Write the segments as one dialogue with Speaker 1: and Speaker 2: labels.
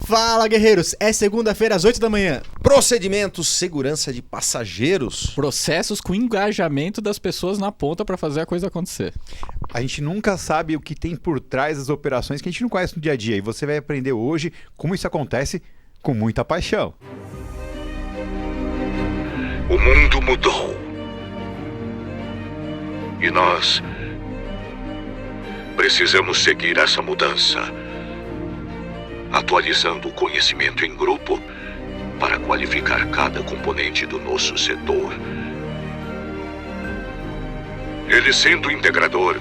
Speaker 1: Fala, guerreiros! É segunda-feira às 8 da manhã.
Speaker 2: Procedimentos, segurança de passageiros.
Speaker 3: Processos com engajamento das pessoas na ponta para fazer a coisa acontecer.
Speaker 4: A gente nunca sabe o que tem por trás das operações que a gente não conhece no dia a dia. E você vai aprender hoje como isso acontece com muita paixão.
Speaker 5: O mundo mudou. E nós precisamos seguir essa mudança, atualizando o conhecimento em grupo para qualificar cada componente do nosso setor. Ele sendo integrador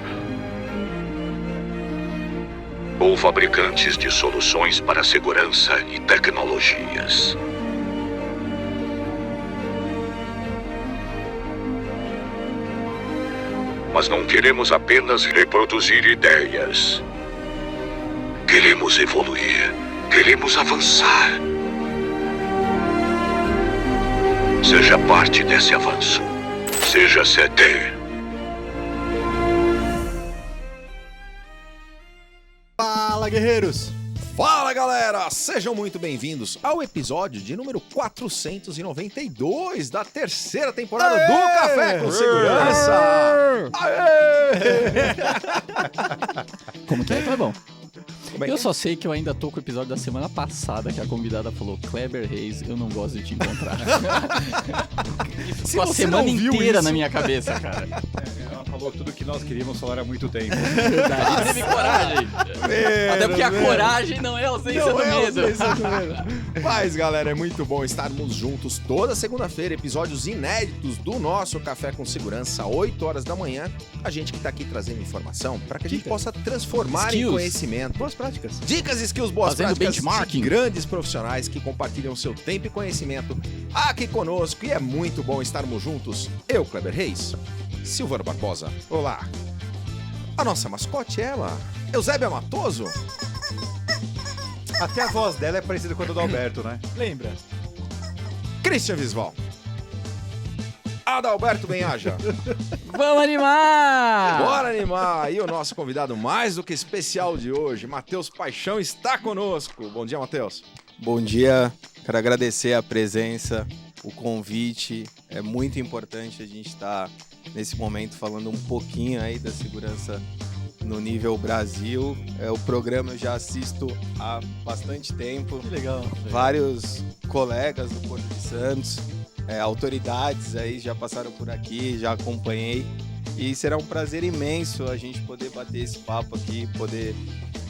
Speaker 5: ou fabricantes de soluções para segurança e tecnologias. Mas não queremos apenas reproduzir ideias. Queremos evoluir. Queremos avançar. Seja parte desse avanço. Seja CD.
Speaker 1: Fala, guerreiros!
Speaker 2: Fala, galera! Sejam muito bem-vindos ao episódio de número 492 da terceira temporada do Café com Segurança!
Speaker 3: Como que é? Então é bom.
Speaker 2: Como é que
Speaker 3: Eu
Speaker 2: é?
Speaker 3: só sei que eu ainda tô com o episódio da semana passada que a convidada falou: Kleber Reis, eu não gosto de te encontrar. Isso ficou a
Speaker 2: você
Speaker 3: semana
Speaker 2: não viu
Speaker 3: inteira
Speaker 2: isso-
Speaker 3: na minha cabeça, cara.
Speaker 4: Ela falou tudo que nós queríamos falar há muito tempo.
Speaker 3: Verdade. Teve coragem. Até porque a coragem não é a ausência do medo.
Speaker 2: Mas, galera, é muito bom estarmos juntos toda segunda-feira, episódios inéditos do nosso Café com Segurança, 8 horas da manhã. A gente que tá aqui trazendo informação para que a gente
Speaker 1: Dicas.
Speaker 2: possa transformar em
Speaker 3: Skills.
Speaker 2: conhecimento.
Speaker 1: Boas práticas.
Speaker 2: Dicas, skills, boas
Speaker 3: Fazendo
Speaker 2: práticas
Speaker 3: benchmarking.
Speaker 2: de grandes profissionais que compartilham seu tempo e conhecimento aqui conosco. E é muito bom estarmos juntos. Eu, Kleber Reis, Silvano Barbosa, olá. A nossa mascote é ela, Eusébia Matoso.
Speaker 4: Até a voz dela é parecida com a do Alberto, né?
Speaker 1: Lembra?
Speaker 2: Christian Visval. Adalberto Benhaja.
Speaker 3: Vamos animar!
Speaker 2: Bora animar! E o nosso convidado mais do que especial de hoje, Matheus Paixão, está conosco. Bom dia, Matheus.
Speaker 6: Bom dia, quero agradecer a presença, o convite. É muito importante a gente estar nesse momento falando um pouquinho aí da segurança no nível Brasil. O programa eu já assisto há bastante tempo.
Speaker 1: Que legal.
Speaker 6: Vários colegas do Porto de Santos, autoridades aí já passaram por aqui, já acompanhei. E será um prazer imenso a gente poder bater esse papo aqui, poder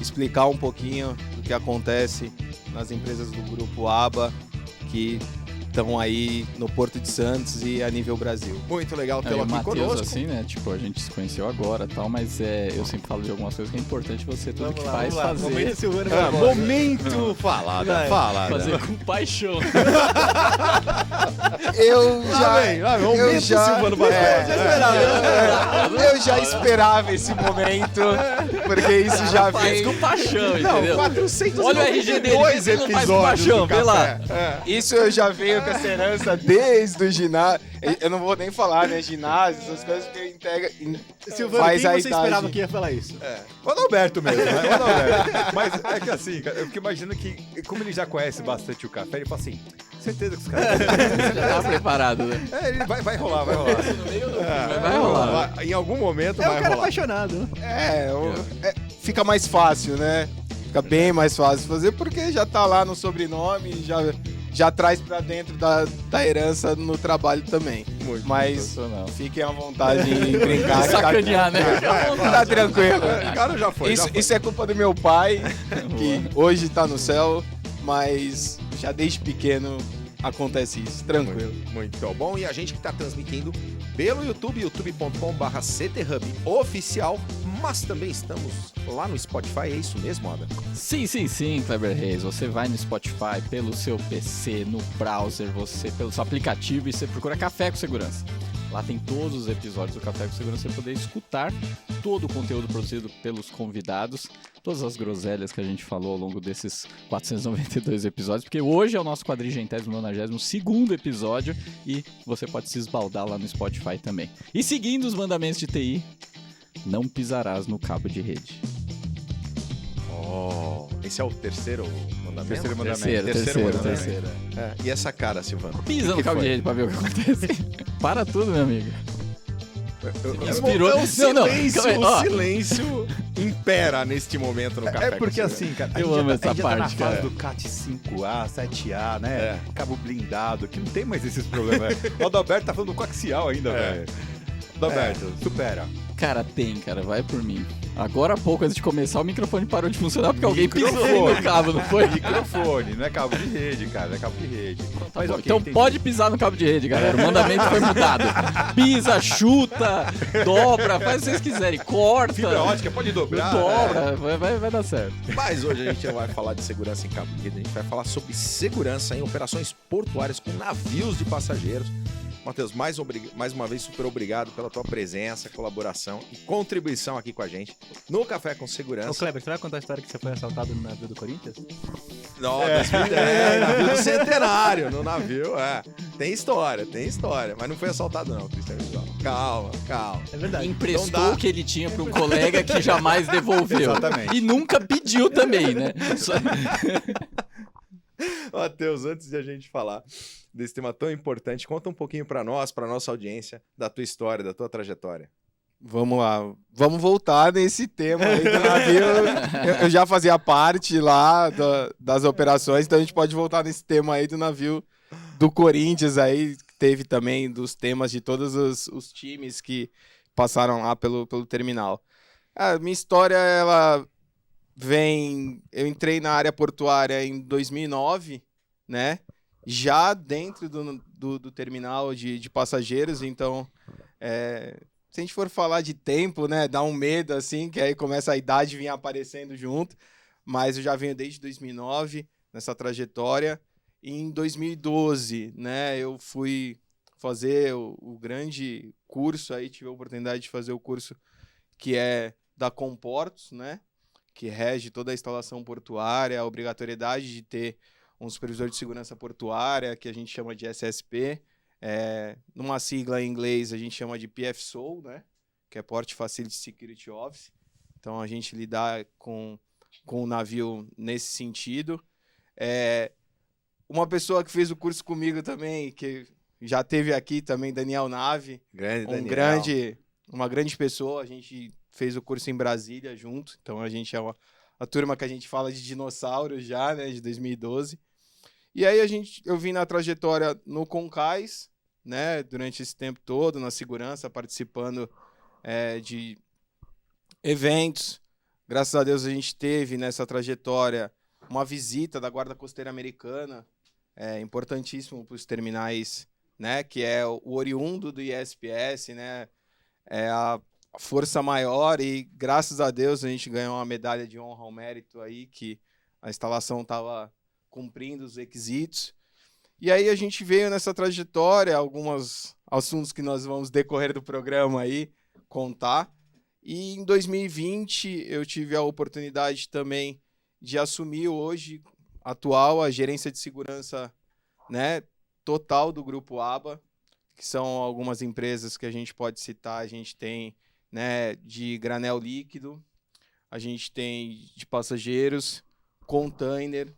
Speaker 6: explicar um pouquinho do que acontece nas empresas do Grupo ABA, que estão aí no Porto de Santos e a nível Brasil.
Speaker 2: Muito legal
Speaker 3: É,
Speaker 2: tê-lo
Speaker 3: e o
Speaker 2: aqui
Speaker 3: Matheus,
Speaker 2: conosco.
Speaker 3: assim, né? Tipo, a gente se conheceu agora e tal, mas eu sempre falo de algumas coisas que é importante você, tudo que faz, fazer.
Speaker 1: Momento Silvano
Speaker 4: Ah,
Speaker 1: Barbosa.
Speaker 4: momento falada,
Speaker 1: Vai.
Speaker 4: falada.
Speaker 3: Fazer com paixão.
Speaker 6: Eu
Speaker 2: Momento Silvano Barbosa.
Speaker 6: eu já esperava esse momento, porque isso já
Speaker 3: faz
Speaker 6: vem...
Speaker 3: com paixão,
Speaker 2: Não,
Speaker 3: entendeu?
Speaker 2: 492
Speaker 3: Olha o RG dele, vê se ele não faz com paixão, vê lá.
Speaker 6: Isso eu já venho com essa herança desde o ginásio. Eu não vou nem falar, né? Ginásio, essas coisas que integra.
Speaker 1: Silvano,
Speaker 6: Faz
Speaker 1: quem
Speaker 6: a
Speaker 1: você
Speaker 6: idade.
Speaker 1: esperava que ia falar isso?
Speaker 4: O Adalberto mesmo, né? O Adalberto. Mas é que assim, cara, eu fico imaginando que, como ele já conhece bastante o café, ele fala assim, certeza que os caras...
Speaker 3: Já tá preparado, né?
Speaker 4: Ele vai rolar, vai rolar.
Speaker 3: No meio do filme, vai rolar.
Speaker 2: Em algum momento
Speaker 1: É um
Speaker 2: vai
Speaker 1: cara
Speaker 2: rolar.
Speaker 1: apaixonado, né?
Speaker 6: Fica mais fácil, né? Fica bem mais fácil fazer, porque já tá lá no sobrenome, já traz pra dentro da herança no trabalho também. Mas
Speaker 3: Sensacional.
Speaker 6: fiquem à vontade em brincar. que
Speaker 3: Sacanear, né?
Speaker 6: Tá tranquilo.
Speaker 2: O cara já foi.
Speaker 6: Isso é culpa do meu pai, que hoje tá no céu, mas já desde pequeno acontece isso, tranquilo.
Speaker 2: Muito bom. E a gente que está transmitindo pelo YouTube, youtube.com/cthub oficial, mas também estamos lá no Spotify, é isso mesmo, Ada?
Speaker 3: Sim, Kleber Reis. Você vai no Spotify, pelo seu PC, no browser, pelo seu aplicativo e você procura Café com Segurança. Lá tem todos os episódios do Café com Segurança para você poder escutar todo o conteúdo produzido pelos convidados, todas as groselhas que a gente falou ao longo desses 492 episódios, porque hoje é o nosso 492º episódio e você pode se esbaldar lá no Spotify também. E seguindo os mandamentos de TI, não pisarás no cabo de rede.
Speaker 2: Esse é o terceiro mandamento?
Speaker 4: Terceiro mandamento.
Speaker 3: Terceiro.
Speaker 2: mandamento. É, e essa cara, Silvano?
Speaker 3: Pisa no
Speaker 2: que
Speaker 3: cabo de
Speaker 2: foi?
Speaker 3: rede pra ver o que acontece. Para tudo, meu amigo.
Speaker 2: Inspirou.
Speaker 3: Não,
Speaker 2: O silêncio,
Speaker 3: calma aí, ó.
Speaker 2: o silêncio impera neste momento no café.
Speaker 4: É porque
Speaker 2: com Segurança.
Speaker 4: assim, cara,
Speaker 3: Eu amo essa
Speaker 4: a gente já tá na
Speaker 3: parte,
Speaker 4: fase
Speaker 3: cara.
Speaker 4: do CAT 5A, 7A, né?
Speaker 2: É.
Speaker 4: Cabo blindado, que não tem mais esses problemas. O Adalberto tá falando do coaxial ainda, velho. Adalberto, supera.
Speaker 3: Cara, cara, vai por mim. Agora há pouco, antes de começar, o microfone parou de funcionar porque alguém pisou
Speaker 4: Microfone.
Speaker 3: no cabo, não foi?
Speaker 4: Microfone, não é cabo de rede, cara, é cabo de rede. Mas ok,
Speaker 3: Então
Speaker 4: entendi.
Speaker 3: pode pisar no cabo de rede, galera. O mandamento foi mudado. Pisa, chuta, dobra, faz o que vocês quiserem. Corta.
Speaker 4: Fibra ótica, pode dobrar.
Speaker 3: Dobra, vai dar certo.
Speaker 2: Mas hoje a gente não vai falar de segurança em cabo de rede, a gente vai falar sobre segurança em operações portuárias com navios de passageiros. Matheus, mais uma vez, super obrigado pela tua presença, colaboração e contribuição aqui com a gente no Café com
Speaker 1: Ô,
Speaker 2: Segurança.
Speaker 1: Kleber, você vai contar a história que você foi assaltado no navio do Corinthians?
Speaker 2: Não, 2010, navio do centenário, no navio, Tem história, mas não foi assaltado não, Cristiano Visual. Calma.
Speaker 1: É verdade.
Speaker 3: Emprestou
Speaker 2: Então dá.
Speaker 3: o que ele tinha para um colega que jamais devolveu.
Speaker 4: Exatamente.
Speaker 3: E nunca pediu também, né?
Speaker 2: Matheus, antes de a gente falar desse tema tão importante, conta um pouquinho pra nós, pra nossa audiência, da tua história, da tua trajetória.
Speaker 6: Vamos lá, vamos voltar nesse tema aí do navio. Eu já fazia parte lá das operações, então a gente pode voltar nesse tema aí do navio do Corinthians aí, que teve também dos temas de todos os times que passaram lá pelo terminal. A minha história, ela vem... Eu entrei na área portuária em 2009, né? Já dentro do terminal de passageiros, então... Se a gente for falar de tempo, né, dá um medo, assim, que aí começa a idade vir aparecendo junto, mas eu já venho desde 2009 nessa trajetória. E em 2012, né, eu fui fazer o grande curso, aí tive a oportunidade de fazer o curso que é da Comportos, né, que rege toda a instalação portuária, a obrigatoriedade de ter um supervisor de segurança portuária, que a gente chama de SSP, numa sigla em inglês a gente chama de PFSOL, né? Que é Port Facility Security Office. Então a gente lidar com o navio nesse sentido. Uma pessoa que fez o curso comigo também, que já teve aqui também, Daniel Nave, uma grande pessoa. A gente fez o curso em Brasília junto, então a gente é a turma que a gente fala de dinossauros já, né? De 2012. E aí eu vim na trajetória no Concais, né, durante esse tempo todo, na segurança, participando de eventos. Graças a Deus a gente teve nessa trajetória uma visita da Guarda Costeira Americana, importantíssimo para os terminais, né, que é o oriundo do ISPS, né, é a força maior, e graças a Deus a gente ganhou uma medalha de honra ao mérito aí, que a instalação estava cumprindo os requisitos. E aí a gente veio nessa trajetória, alguns assuntos que nós vamos decorrer do programa aí contar. E em 2020 eu tive a oportunidade também de assumir hoje, atual, a gerência de segurança, né, total do Grupo ABA, que são algumas empresas que a gente pode citar. A gente tem, né, de granel líquido, a gente tem de passageiros, container,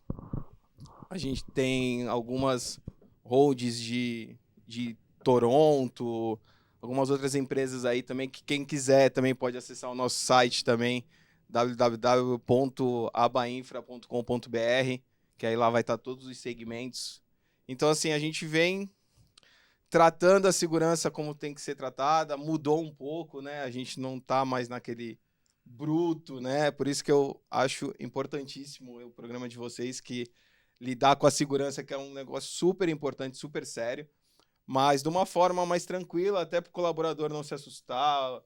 Speaker 6: a gente tem algumas holds de Toronto, algumas outras empresas aí também, que quem quiser também pode acessar o nosso site também, www.abainfra.com.br, que aí lá vai estar todos os segmentos. Então, assim, a gente vem tratando a segurança como tem que ser tratada, mudou um pouco, né? A gente não está mais naquele bruto, né? Por isso que eu acho importantíssimo o programa de vocês, que lidar com a segurança, que é um negócio super importante, super sério, mas de uma forma mais tranquila, até para o colaborador não se assustar,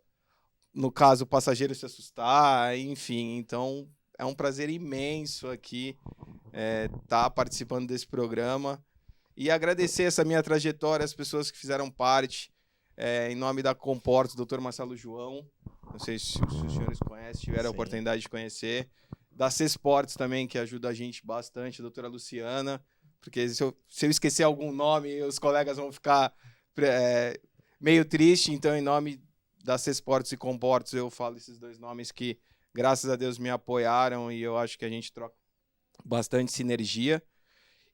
Speaker 6: no caso, o passageiro se assustar, enfim. Então, é um prazer imenso aqui estar participando desse programa e agradecer essa minha trajetória, as pessoas que fizeram parte, em nome da Comportos, Dr. Marcelo João, não sei se os senhores conhecem, tiveram a oportunidade de conhecer, da C-Sports também, que ajuda a gente bastante, a doutora Luciana, porque se eu esquecer algum nome, os colegas vão ficar meio triste. Então, em nome da C-Sports e Comportos, eu falo esses dois nomes que, graças a Deus, me apoiaram, e eu acho que a gente bastante sinergia.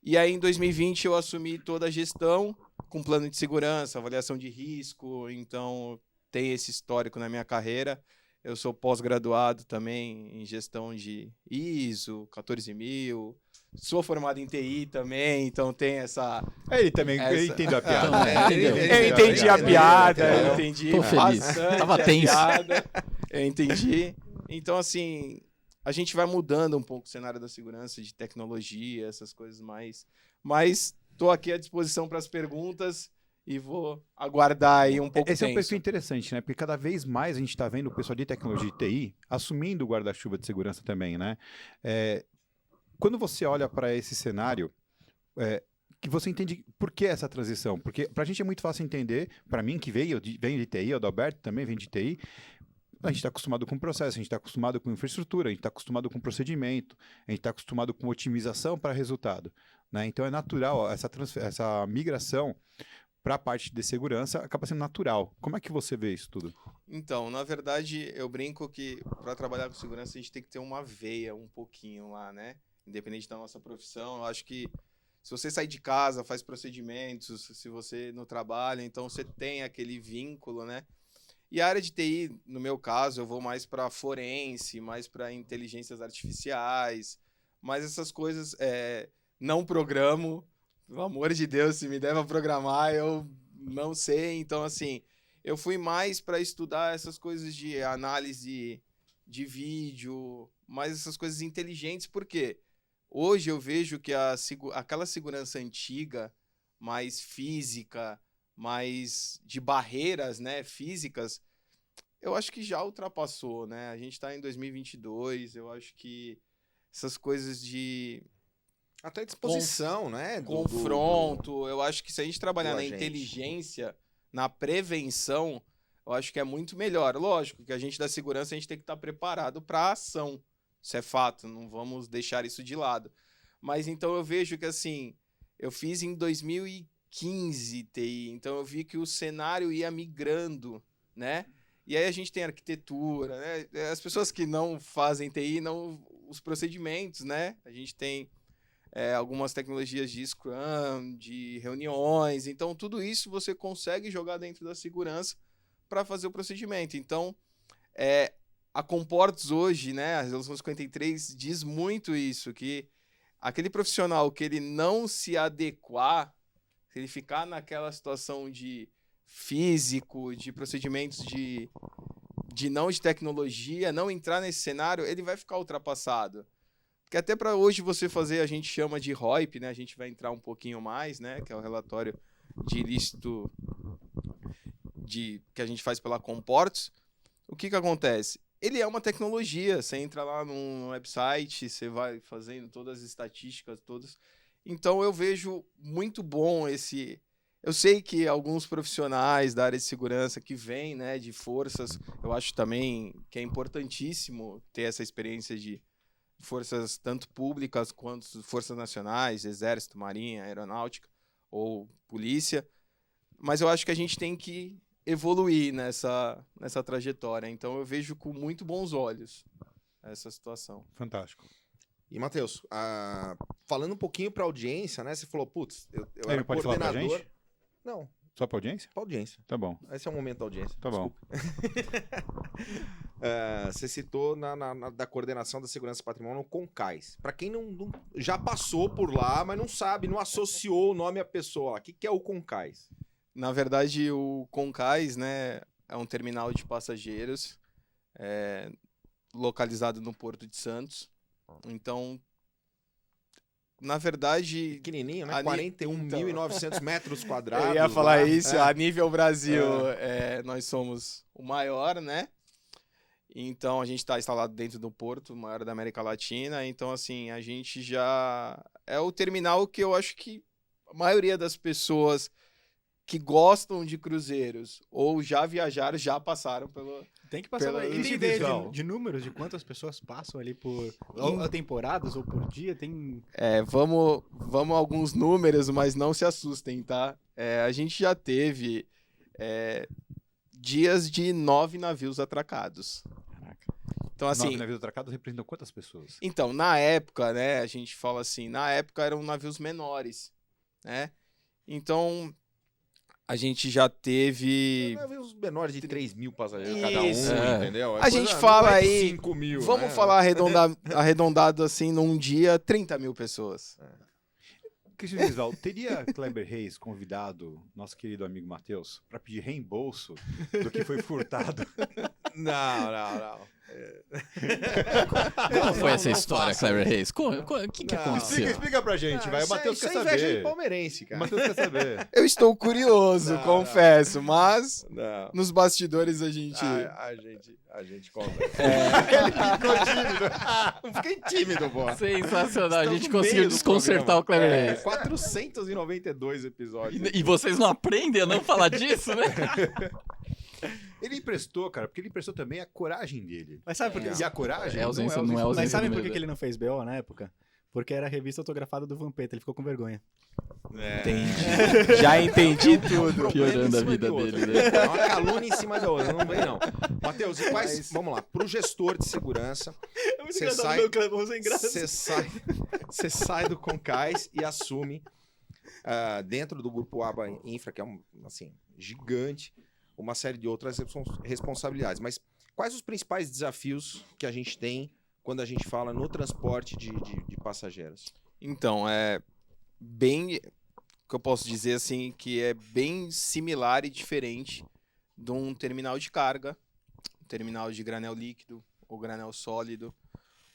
Speaker 6: E aí, em 2020, eu assumi toda a gestão com plano de segurança, avaliação de risco. Então, tem esse histórico na minha carreira. Eu sou pós-graduado também em gestão de ISO, 14000. Sou formado em TI também, então tem essa...
Speaker 4: Ele também, ele entendeu a piada.
Speaker 6: Eu entendi a piada, eu entendi
Speaker 3: Tô feliz.
Speaker 6: bastante
Speaker 3: Tava
Speaker 6: a
Speaker 3: tenso.
Speaker 6: piada. Eu entendi. Então, assim, a gente vai mudando um pouco o cenário da segurança, de tecnologia, essas coisas mais. Mas estou aqui à disposição para as perguntas e vou aguardar aí um pouco
Speaker 4: Esse é um
Speaker 6: tenso.
Speaker 4: perfil interessante, né? Porque cada vez mais a gente está vendo o pessoal de tecnologia e TI assumindo o guarda-chuva de segurança também, né? Quando você olha para esse cenário, que você entende por que essa transição? Porque para a gente é muito fácil entender, para mim que venho de TI, o Adalberto também vem de TI, a gente está acostumado com processo, a gente está acostumado com infraestrutura, a gente está acostumado com procedimento, a gente está acostumado com otimização para resultado, né? Então é natural, essa migração para a parte de segurança acaba sendo natural. Como é que você vê isso tudo?
Speaker 6: Então, na verdade, eu brinco que para trabalhar com segurança a gente tem que ter uma veia um pouquinho lá, né? Independente da nossa profissão, eu acho que se você sair de casa, faz procedimentos, se você no trabalho, então você tem aquele vínculo, né? E a área de TI, no meu caso, eu vou mais para forense, mais para inteligências artificiais, mas essas coisas não programo, pelo amor de Deus, se me der pra programar, eu não sei. Então, assim, eu fui mais para estudar essas coisas de análise de vídeo, mais essas coisas inteligentes, porque hoje eu vejo que aquela segurança antiga, mais física, mais de barreiras, né, físicas, eu acho que já ultrapassou, né? A gente está em 2022, eu acho que essas coisas de
Speaker 2: Até disposição, né?
Speaker 6: confronto, eu acho que se a gente trabalhar
Speaker 2: do
Speaker 6: na
Speaker 2: agente.
Speaker 6: inteligência, na prevenção, eu acho que é muito melhor. Lógico que a gente da segurança, a gente tem que estar preparado para a ação. Isso é fato, não vamos deixar isso de lado. Mas então eu vejo que, assim, eu fiz em 2015 TI, então eu vi que o cenário ia migrando, né? E aí a gente tem arquitetura, né? As pessoas que não fazem TI, os procedimentos, né? A gente tem algumas tecnologias de Scrum, de reuniões, então tudo isso você consegue jogar dentro da segurança para fazer o procedimento. Então, a Comportos hoje, né, a Resolução 53 diz muito isso, que aquele profissional que ele não se adequar, se ele ficar naquela situação de físico, de procedimentos de tecnologia, não entrar nesse cenário, ele vai ficar ultrapassado. Porque até para hoje você fazer, a gente chama de ROIP, né, a gente vai entrar um pouquinho mais, né, que é o relatório de ilícito que a gente faz pela Comportos. O que acontece? Ele é uma tecnologia, você entra lá num website, você vai fazendo todas as estatísticas, todas. Então eu vejo muito bom esse... Eu sei que alguns profissionais da área de segurança que vêm, né, de forças, eu acho também que é importantíssimo ter essa experiência de forças tanto públicas quanto forças nacionais, exército, marinha, aeronáutica ou polícia, mas eu acho que a gente tem que evoluir nessa trajetória. Então eu vejo com muito bons olhos essa situação.
Speaker 4: Fantástico.
Speaker 2: E, Matheus, falando um pouquinho para a audiência, né? Você falou, putz, eu
Speaker 4: Ele
Speaker 2: era
Speaker 4: pode falar pra
Speaker 2: coordenador.
Speaker 4: gente?
Speaker 2: Não,
Speaker 4: Só pra audiência?
Speaker 2: para audiência.
Speaker 4: Tá bom,
Speaker 2: Esse é o momento da audiência.
Speaker 4: tá bom.
Speaker 2: Você citou da coordenação da segurança patrimonial no CONCAIS. Para quem não já passou por lá, mas não sabe, não associou o nome à pessoa. O que é o CONCAIS?
Speaker 6: Na verdade, o CONCAIS, né, é um terminal de passageiros localizado no Porto de Santos. Então, na verdade...
Speaker 2: Pequenininho, né?
Speaker 6: a ni-
Speaker 2: 41.900 metros quadrados.
Speaker 6: Eu ia falar
Speaker 2: lá.
Speaker 6: isso, a nível Brasil, nós somos o maior, né? Então, a gente está instalado dentro do porto, o maior da América Latina. Então, assim, a gente já... É o terminal que eu acho que a maioria das pessoas que gostam de cruzeiros ou já viajaram, já passaram pelo...
Speaker 1: Tem que passar
Speaker 6: Pela-
Speaker 1: lá. E tem
Speaker 4: Esse
Speaker 1: ideia
Speaker 4: visual.
Speaker 1: de números, de quantas pessoas passam ali por ou temporadas ou por dia? Tem.
Speaker 6: Vamos alguns números, mas não se assustem, tá? A gente já teve dias de 9 navios atracados.
Speaker 1: Caraca.
Speaker 6: Então,
Speaker 4: 9
Speaker 6: assim,
Speaker 4: navios atracados representam quantas pessoas?
Speaker 6: então, na época, né, a gente fala assim, na época eram navios menores, né? Então, a gente já teve...
Speaker 2: Navios menores de 3 mil passageiros
Speaker 6: Isso.
Speaker 2: cada um, entendeu?
Speaker 6: A gente fala aí,
Speaker 2: 5 mil,
Speaker 6: vamos
Speaker 2: né?
Speaker 6: falar arredondado assim, num dia, 30 mil pessoas.
Speaker 4: Cristian Gisval, teria Kleber Reis convidado nosso querido amigo Matheus para pedir reembolso do que foi furtado?
Speaker 2: Não.
Speaker 3: Qual foi essa história, Kleber Reis? O que
Speaker 2: Não.
Speaker 3: aconteceu?
Speaker 4: Explica pra gente, vai. O Matheus quer
Speaker 2: Isso é inveja de
Speaker 4: saber.
Speaker 2: palmeirense,
Speaker 4: O
Speaker 2: cara.
Speaker 4: Matheus quer saber.
Speaker 6: Eu estou curioso,
Speaker 2: Não,
Speaker 6: confesso, mas
Speaker 2: Não.
Speaker 6: nos bastidores a gente...
Speaker 2: A gente conta.
Speaker 6: Eu fiquei tímido, pô.
Speaker 3: Sensacional, a
Speaker 2: Estamos
Speaker 3: gente
Speaker 2: no
Speaker 3: conseguiu
Speaker 2: meio do
Speaker 3: desconcertar o Kleber Reis.
Speaker 2: 492 episódios.
Speaker 3: E vocês não aprendem a não falar disso, né?
Speaker 4: Ele emprestou, cara, porque ele emprestou também a coragem dele.
Speaker 1: Mas sabe por quê?
Speaker 4: E a coragem
Speaker 3: É ausência, não é ausência.
Speaker 1: Mas sabem
Speaker 3: do
Speaker 1: por que
Speaker 3: medo.
Speaker 1: ele não fez BO na época? Porque era a revista autografada do Vampeta, ele ficou com vergonha.
Speaker 6: Entendi. Já entendi tudo.
Speaker 3: Piorando a
Speaker 2: Em cima
Speaker 3: vida
Speaker 2: de outro.
Speaker 3: dele, né?
Speaker 2: É uma calúnia em cima da outra, não vem não. Matheus, e quais... Vamos lá, pro gestor de segurança,
Speaker 1: É muito
Speaker 2: Você
Speaker 1: engraçado
Speaker 2: sai-
Speaker 1: meu Clebão sem graça.
Speaker 2: você sai do Concais e assume dentro do grupo ABA Infra, que é assim, gigante, uma série de outras responsabilidades. Mas quais os principais desafios que a gente tem quando a gente fala no transporte de passageiros?
Speaker 6: Então, é bem... que eu posso dizer assim, que é bem similar e diferente de um terminal de carga, um terminal de granel líquido ou granel sólido.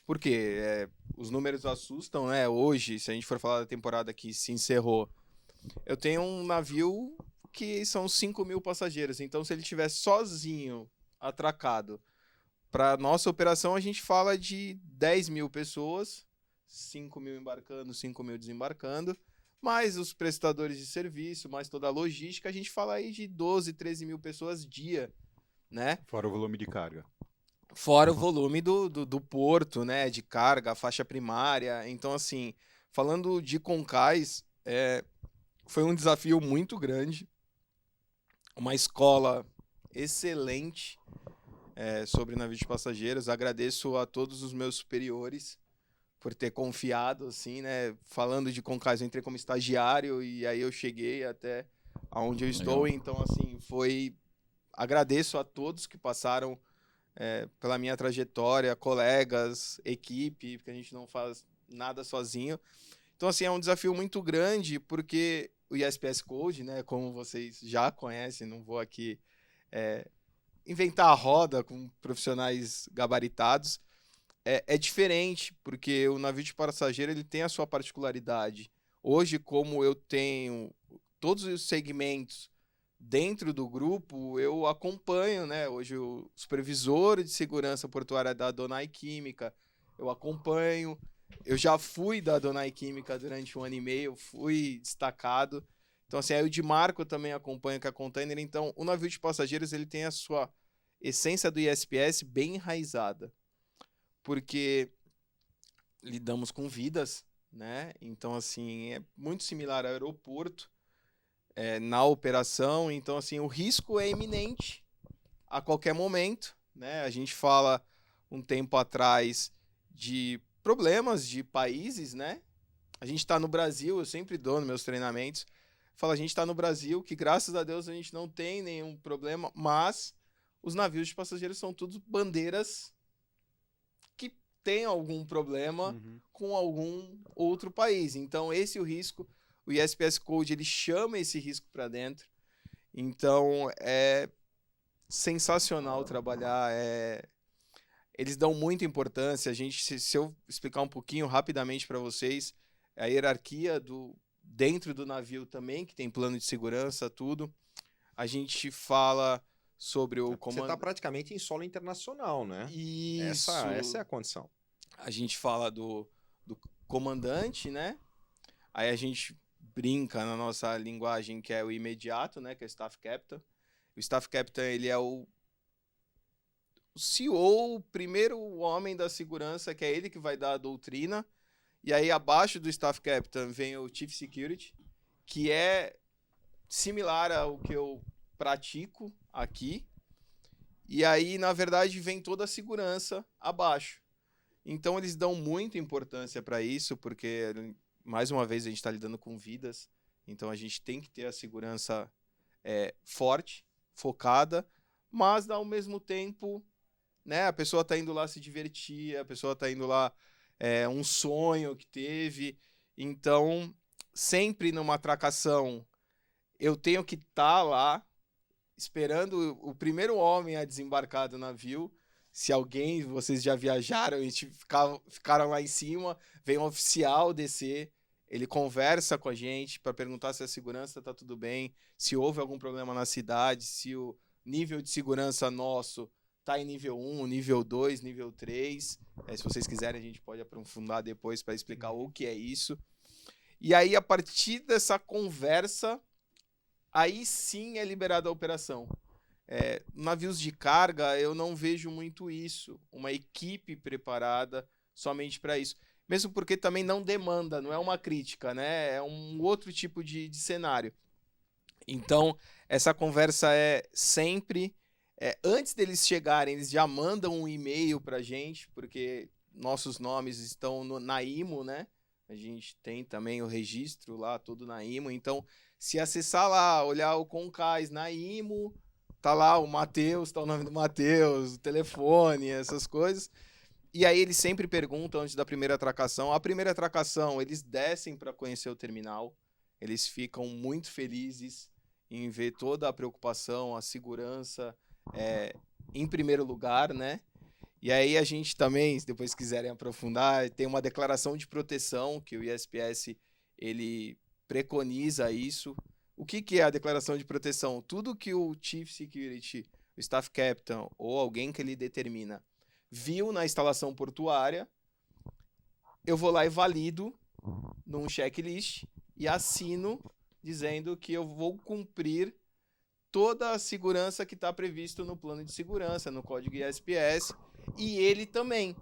Speaker 6: Por quê? Os números assustam, né? Hoje, se a gente for falar da temporada que se encerrou, eu tenho um navio que são 5 mil passageiros. Então, se ele estiver sozinho, atracado, para nossa operação, a gente fala de 10 mil pessoas, 5 mil embarcando, 5 mil desembarcando, mais os prestadores de serviço, mais toda a logística, a gente fala aí de 12, 13 mil pessoas dia, né?
Speaker 4: Fora o volume de carga.
Speaker 6: Fora o volume do porto, né? De carga, a faixa primária. Então, assim, falando de Concais, foi um desafio muito grande. Uma escola excelente sobre navio de passageiros. Agradeço a todos os meus superiores por ter confiado, assim, né? Falando de Concais, eu entrei como estagiário e aí eu cheguei até onde eu estou.
Speaker 3: Legal.
Speaker 6: Então, assim, agradeço a todos que passaram pela minha trajetória, colegas, equipe, porque a gente não faz nada sozinho. Então, assim, é um desafio muito grande, porque o ISPS Code, né, como vocês já conhecem, não vou aqui inventar a roda com profissionais gabaritados, é diferente, porque o navio de passageiro ele tem a sua particularidade. Hoje, como eu tenho todos os segmentos dentro do grupo, eu acompanho, né? Hoje o supervisor de segurança portuária da Donai Química, eu acompanho. Eu já fui da Donai Química durante 1 ano e meio, fui destacado. Então, assim, aí o de Marco também acompanha com a Container. Então, o navio de passageiros ele tem a sua essência do ISPS bem enraizada, porque lidamos com vidas, né? Então, assim, é muito similar ao aeroporto na operação. Então, assim, o risco é iminente a qualquer momento, né? A gente fala um tempo atrás de problemas de países, né? A gente está no Brasil, eu sempre dou nos meus treinamentos, falo, a gente está no Brasil, que graças a Deus a gente não tem nenhum problema, mas os navios de passageiros são todos bandeiras que têm algum problema com algum outro país. Então, esse é o risco. O ISPS Code, ele chama esse risco para dentro. Então, é sensacional trabalhar. Eles dão muita importância. Se eu explicar um pouquinho rapidamente para vocês, a hierarquia dentro do navio também, que tem plano de segurança, tudo. A gente fala sobre o
Speaker 2: Você
Speaker 6: comando.
Speaker 2: está praticamente em solo internacional, né?
Speaker 6: Isso.
Speaker 2: Essa é a condição.
Speaker 6: A gente fala do comandante, né? Aí a gente brinca na nossa linguagem que é o imediato, né? Que é o Staff Captain. O Staff Captain, ele é o CEO, o primeiro homem da segurança, que é ele que vai dar a doutrina. E aí abaixo do Staff Captain vem o Chief Security, que é similar ao que eu pratico aqui. E aí, na verdade, vem toda a segurança abaixo. Então, eles dão muita importância para isso, porque, mais uma vez, a gente está lidando com vidas. Então, a gente tem que ter a segurança forte, focada, mas, ao mesmo tempo, né, a pessoa está indo lá se divertir, a pessoa está indo lá, um sonho que teve. Então, sempre numa atracação, eu tenho que estar lá, esperando o primeiro homem a desembarcar do navio. Se vocês já viajaram e ficaram lá em cima, vem um oficial descer, ele conversa com a gente para perguntar se a segurança está tudo bem, se houve algum problema na cidade, se o nível de segurança nosso está em nível 1, nível 2, nível 3. Se vocês quiserem, a gente pode aprofundar depois para explicar o que é isso. E aí, a partir dessa conversa, aí sim é liberada a operação. Navios de carga, eu não vejo muito isso. Uma equipe preparada somente para isso. Mesmo porque também não demanda, não é uma crítica, né? É um outro tipo de cenário. Então, essa conversa é sempre... antes deles chegarem, eles já mandam um e-mail para a gente, porque nossos nomes estão na IMO, né? A gente tem também o registro lá, todo na IMO. Então, se acessar lá, olhar o Concais na IMO, tá lá o Matheus, tá o nome do Matheus, o telefone, essas coisas. E aí eles sempre perguntam antes da primeira atracação. A primeira atracação, eles descem para conhecer o terminal. Eles ficam muito felizes em ver toda a preocupação, a segurança em primeiro lugar, né? E aí a gente também, se depois quiserem aprofundar, tem uma declaração de proteção que o ISPS ele preconiza isso. O que é a declaração de proteção? Tudo que o Chief Security, o Staff Captain ou alguém que ele determina viu na instalação portuária, eu vou lá e valido num checklist e assino dizendo que eu vou cumprir toda a segurança que está previsto no plano de segurança, no código ISPS, e ele também.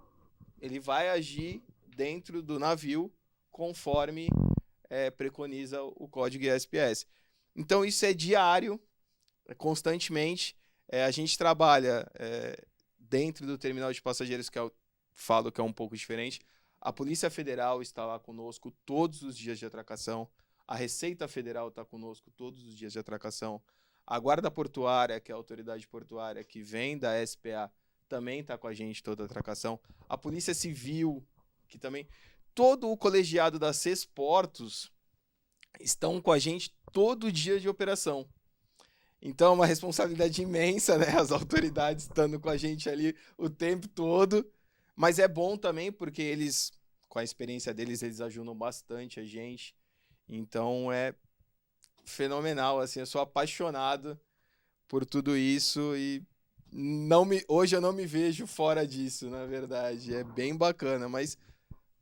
Speaker 6: Ele vai agir dentro do navio conforme preconiza o código ISPS. Então isso é diário, constantemente. A gente trabalha dentro do terminal de passageiros, que eu falo que é um pouco diferente. A Polícia Federal está lá conosco todos os dias de atracação. A Receita Federal está conosco todos os dias de atracação. A Guarda Portuária, que é a autoridade portuária que vem da SPA, também está com a gente toda a atracação. A Polícia Civil, que também... Todo o colegiado da CES Portos estão com a gente todo dia de operação. Então é uma responsabilidade imensa, né? As autoridades estando com a gente ali o tempo todo. Mas é bom também porque eles, com a experiência deles, eles ajudam bastante a gente. Então é fenomenal, assim, eu sou apaixonado por tudo isso e hoje eu não me vejo fora disso, na verdade. É bem bacana, mas